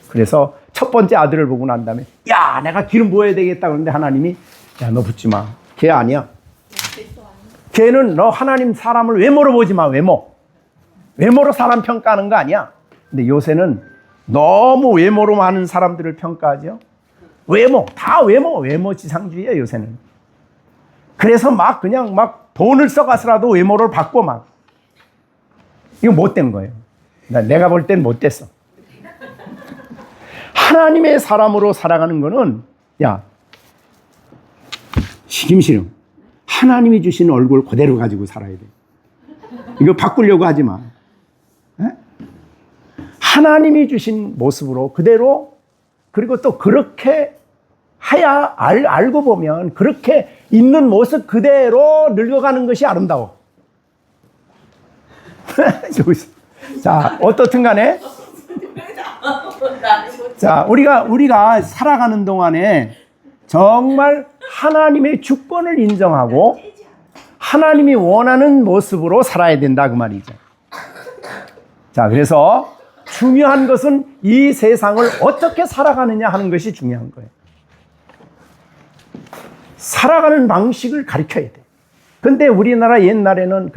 그래서 첫 번째 아들을 보고 난 다음에, 야, 내가 기름 부어야 되겠다 그러는데 하나님이, 야, 너 붓지 마. 걔 아니야. 걔는 너 하나님 사람을 외모로 보지 마. 외모로 사람 평가하는 거 아니야. 근데 요새는 너무 외모로 많은 사람들을 평가하죠. 다 외모지상주의예요, 요새는. 그래서 그냥 돈을 써가서라도 외모를 받고 이거 못된 거예요. 내가 볼 땐 못됐어. 하나님의 사람으로 살아가는 거는, 야, 시김시름. 하나님이 주신 얼굴 그대로 가지고 살아야 돼. 이거 바꾸려고 하지 마. 에? 하나님이 주신 모습으로 그대로, 그리고 또 그렇게 해야 알고 보면 그렇게 있는 모습 그대로 늙어가는 것이 아름다워. 자, 어떻든 간에. 자, 우리가 살아가는 동안에 정말 하나님의 주권을 인정하고 하나님이 원하는 모습으로 살아야 된다, 그 말이죠. 자, 그래서 중요한 것은 이 세상을 어떻게 살아가느냐 하는 것이 중요한 거예요. 살아가는 방식을 가르쳐야 돼. 근데 우리나라 옛날에는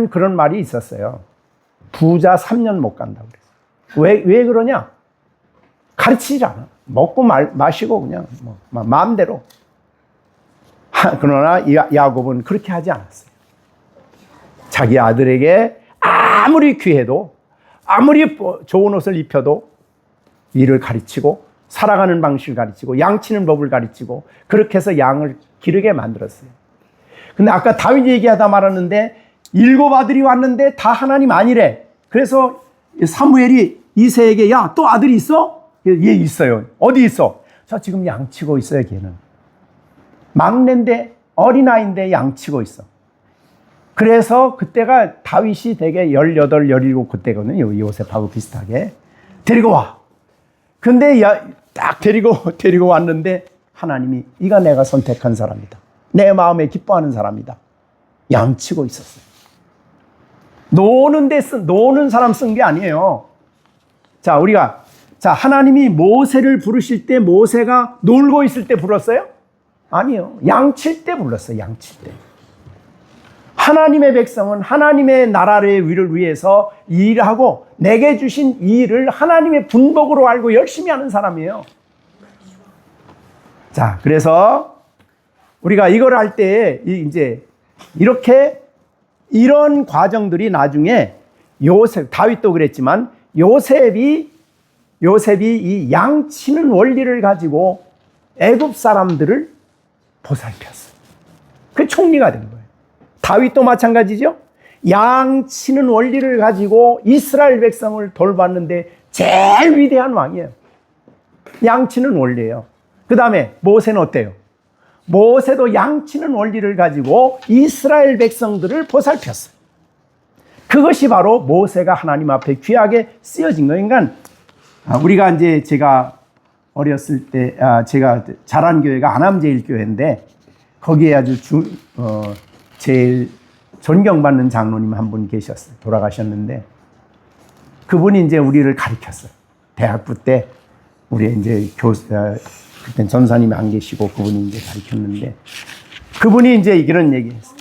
그런 말이 있었어요. 부자 3년 못 간다고 그랬어요. 왜 그러냐? 가르치지 않아. 먹고 마시고 그냥 마음대로. 그러나 야곱은 그렇게 하지 않았어요. 자기 아들에게 아무리 귀해도, 아무리 좋은 옷을 입혀도 일을 가르치고, 살아가는 방식을 가르치고, 양치는 법을 가르치고, 그렇게 해서 양을 기르게 만들었어요. 근데 아까 다윗 얘기하다 말았는데 7 아들이 왔는데 다 하나님 아니래. 그래서 사무엘이 이새에게, 야, 또 아들이 있어? 얘 있어요. 어디 있어? 저 지금 양치고 있어요, 걔는. 막내인데, 어린아이인데 양치고 있어. 그래서 그때가 다윗이 되게 18, 17 그때거든요. 요셉하고 비슷하게. 데리고 와. 근데 딱 데리고 왔는데 하나님이, 이가 내가 선택한 사람이다. 내 마음에 기뻐하는 사람이다. 양치고 있었어요. 노는 사람 쓴 게 아니에요. 자, 하나님이 모세를 부르실 때 모세가 놀고 있을 때 불렀어요? 아니요. 양칠 때 불렀어요. 양칠 때. 하나님의 백성은 하나님의 나라를 위해서 일하고 내게 주신 이 일을 하나님의 분복으로 알고 열심히 하는 사람이에요. 자, 그래서 우리가 이걸 할 때 이제 이런 과정들이 나중에 다윗도 그랬지만 요셉이 이 양치는 원리를 가지고 애굽 사람들을 보살폈어요. 그게 총리가 된 거예요. 다윗도 마찬가지죠. 양치는 원리를 가지고 이스라엘 백성을 돌봤는데 제일 위대한 왕이에요. 양치는 원리예요. 그 다음에 모세는 어때요? 모세도 양치는 원리를 가지고 이스라엘 백성들을 보살폈어요. 그것이 바로 모세가 하나님 앞에 귀하게 쓰여진 거예요. 그러니까 우리가 이제 제가 어렸을 때 제가 자란 교회가 안암제일교회인데 거기에 아주 제일 존경받는 장로님 한 분 계셨어요. 돌아가셨는데 그분이 이제 우리를 가르쳤어요. 대학부 때 우리 이제 그때 전사님이 안 계시고 그분이 이제 가르쳤는데 그분이 이제 이런 얘기했어요.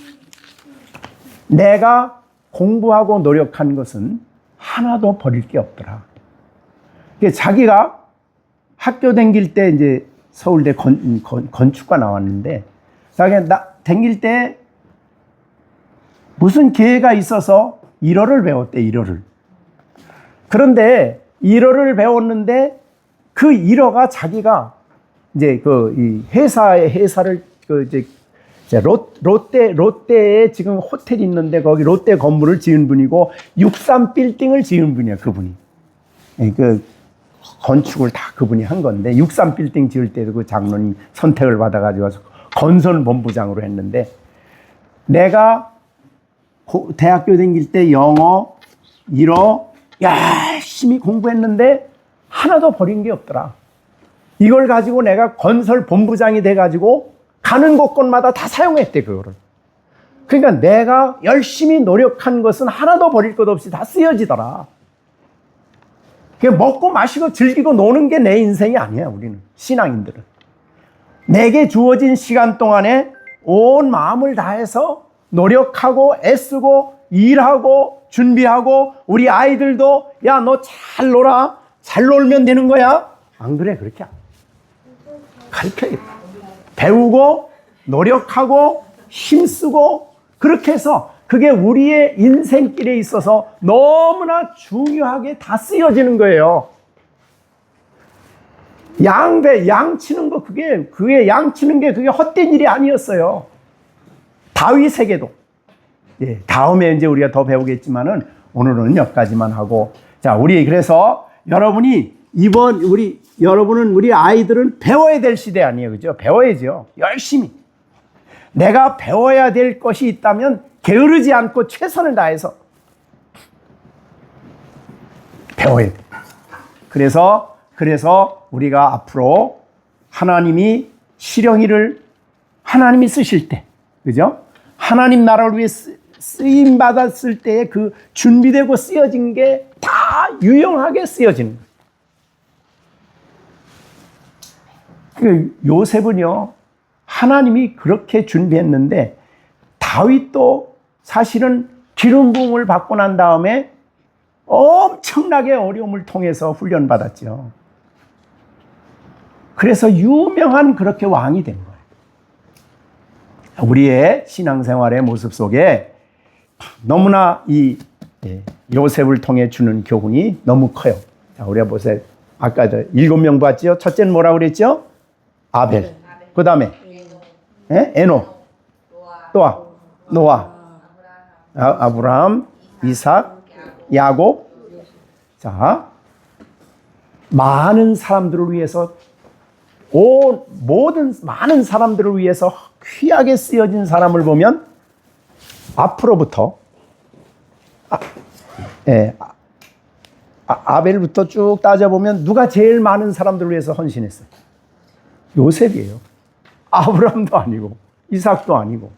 내가 공부하고 노력한 것은 하나도 버릴 게 없더라. 자기가 학교 다닐 때 이제 서울대 건축과 나왔는데 자기가 다닐 때 무슨 기회가 있어서 1어를 배웠대, 1어를. 그런데 1어를 배웠는데 그 1어가 자기가 이제 이 회사를 롯데에 지금 호텔이 있는데 거기 롯데 건물을 지은 분이고 63 빌딩을 지은 분이야, 그분이. 그 건축을 다 그분이 한 건데 63 빌딩 지을 때도 그 장로님 선택을 받아가지고 건설 본부장으로 했는데 내가 대학교 다닐 때 영어 1어 열심히 공부했는데 하나도 버린 게 없더라. 이걸 가지고 내가 건설 본부장이 돼가지고 가는 곳곳마다 다 사용했대, 그거를. 그러니까 내가 열심히 노력한 것은 하나도 버릴 것 없이 다 쓰여지더라. 먹고 마시고 즐기고 노는 게 내 인생이 아니야, 우리는. 신앙인들은. 내게 주어진 시간 동안에 온 마음을 다해서 노력하고 애쓰고 일하고 준비하고 우리 아이들도 야, 너 잘 놀아. 잘 놀면 되는 거야. 안 그래? 그렇게 가르쳐야겠다. 배우고 노력하고 힘쓰고 그렇게 해서 그게 우리의 인생길에 있어서 너무나 중요하게 다 쓰여지는 거예요. 양치는 거 그게 양치는 게 그게 헛된 일이 아니었어요. 다윗에게도. 예, 다음에 이제 우리가 더 배우겠지만은 오늘은 여기까지만 하고 자, 그래서 여러분은 우리 아이들은 배워야 될 시대 아니에요. 그죠? 배워야죠. 열심히. 내가 배워야 될 것이 있다면 게으르지 않고 최선을 다해서 배워야 돼. 그래서 우리가 앞으로 하나님이 하나님이 쓰실 때, 그죠? 하나님 나라를 위해 쓰임 받았을 때에 그 준비되고 쓰여진 게 다 유용하게 쓰여지는 거예요. 요셉은요, 하나님이 그렇게 준비했는데 다윗도 사실은 기름 부음을 받고 난 다음에 엄청나게 어려움을 통해서 훈련받았죠. 그래서 유명한 그렇게 왕이 된 거예요. 우리의 신앙생활의 모습 속에 너무나 이 요셉을 통해 주는 교훈이 너무 커요. 자, 우리가 보세요. 아까 7명 봤죠? 첫째는 뭐라고 그랬죠? 아벨. 그 다음에 에노, 또 노아, 아브라함, 이삭, 야곱. 자, 많은 사람들을 위해서 많은 사람들을 위해서 귀하게 쓰여진 사람을 보면 앞으로부터 아벨부터 쭉 따져보면 누가 제일 많은 사람들을 위해서 헌신했어요? 요셉이에요. 아브라함도 아니고 이삭도 아니고.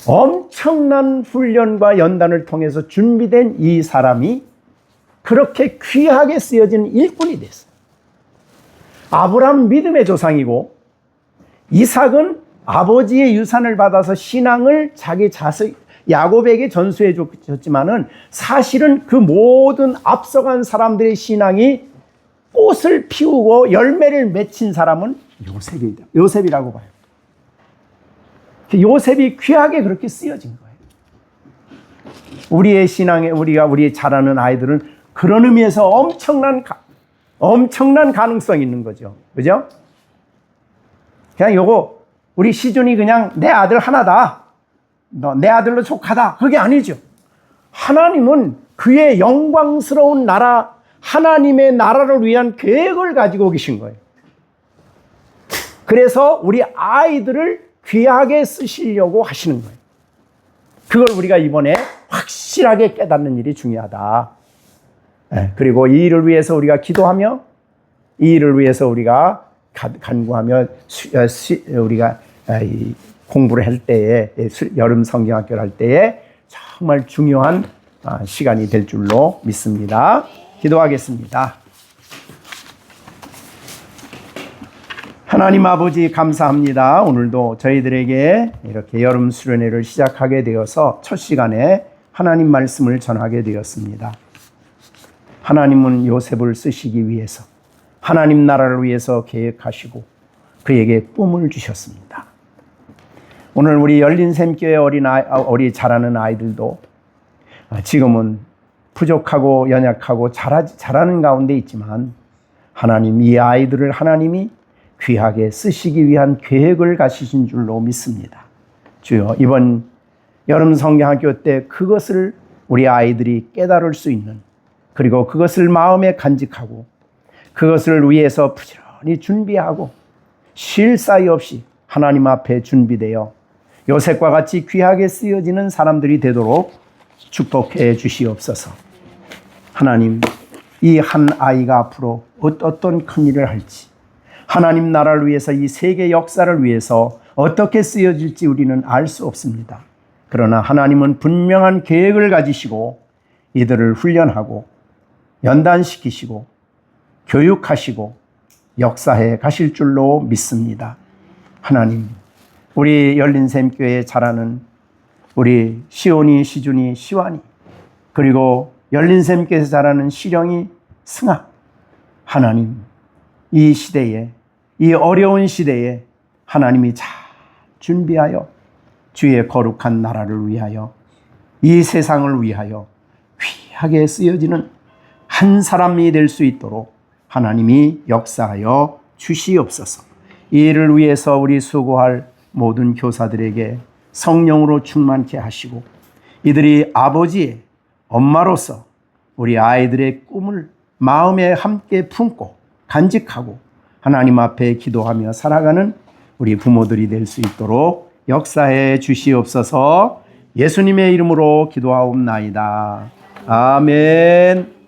엄청난 훈련과 연단을 통해서 준비된 이 사람이 그렇게 귀하게 쓰여진 일꾼이 됐어요. 아브라함은 믿음의 조상이고 이삭은 아버지의 유산을 받아서 신앙을 자기 자식 야곱에게 전수해 줬지만은 사실은 그 모든 앞서간 사람들의 신앙이 꽃을 피우고 열매를 맺힌 사람은 요셉이라고 봐요. 요셉이 귀하게 그렇게 쓰여진 거예요. 우리의 신앙에 우리 자라는 아이들은 그런 의미에서 엄청난 가능성이 있는 거죠. 그죠? 그냥 요거 우리 시준이 그냥 내 아들 하나다. 너 내 아들로 족하다. 그게 아니죠. 하나님은 그의 영광스러운 나라, 하나님의 나라를 위한 계획을 가지고 계신 거예요. 그래서 우리 아이들을 귀하게 쓰시려고 하시는 거예요. 그걸 우리가 이번에 확실하게 깨닫는 일이 중요하다. 그리고 이 일을 위해서 우리가 기도하며 이 일을 위해서 우리가 간구하며 우리가 공부를 할 때에 여름 성경학교를 할 때에 정말 중요한 시간이 될 줄로 믿습니다. 기도하겠습니다. 하나님 아버지 감사합니다. 오늘도 저희들에게 이렇게 여름 수련회를 시작하게 되어서 첫 시간에 하나님 말씀을 전하게 되었습니다. 하나님은 요셉을 쓰시기 위해서 하나님 나라를 위해서 계획하시고 그에게 꿈을 주셨습니다. 오늘 우리 열린샘교회 어리 자라는 아이들도 지금은 부족하고 연약하고 자라는 가운데 있지만 하나님 이 아이들을 하나님이 귀하게 쓰시기 위한 계획을 가지신 줄로 믿습니다. 주여 이번 여름 성경학교 때 그것을 우리 아이들이 깨달을 수 있는 그리고 그것을 마음에 간직하고 그것을 위해서 부지런히 준비하고 쉴 사이 없이 하나님 앞에 준비되어 요셉과 같이 귀하게 쓰여지는 사람들이 되도록 축복해 주시옵소서. 하나님, 이 한 아이가 앞으로 어떤 큰 일을 할지 하나님 나라를 위해서 이 세계 역사를 위해서 어떻게 쓰여질지 우리는 알 수 없습니다. 그러나 하나님은 분명한 계획을 가지시고 이들을 훈련하고 연단시키시고 교육하시고 역사해 가실 줄로 믿습니다. 하나님, 우리 열린샘교회에 자라는 우리 시온이, 시준이, 시완이 그리고 열린샘교회에서 자라는 시령이, 승아 하나님 이 시대에 이 어려운 시대에 하나님이 잘 준비하여 주의 거룩한 나라를 위하여 이 세상을 위하여 귀하게 쓰여지는 한 사람이 될 수 있도록 하나님이 역사하여 주시옵소서. 이 일을 위해서 우리 수고할 모든 교사들에게 성령으로 충만케 하시고 이들이 아버지의 엄마로서 우리 아이들의 꿈을 마음에 함께 품고 간직하고 하나님 앞에 기도하며 살아가는 우리 부모들이 될 수 있도록 역사해 주시옵소서. 예수님의 이름으로 기도하옵나이다. 아멘.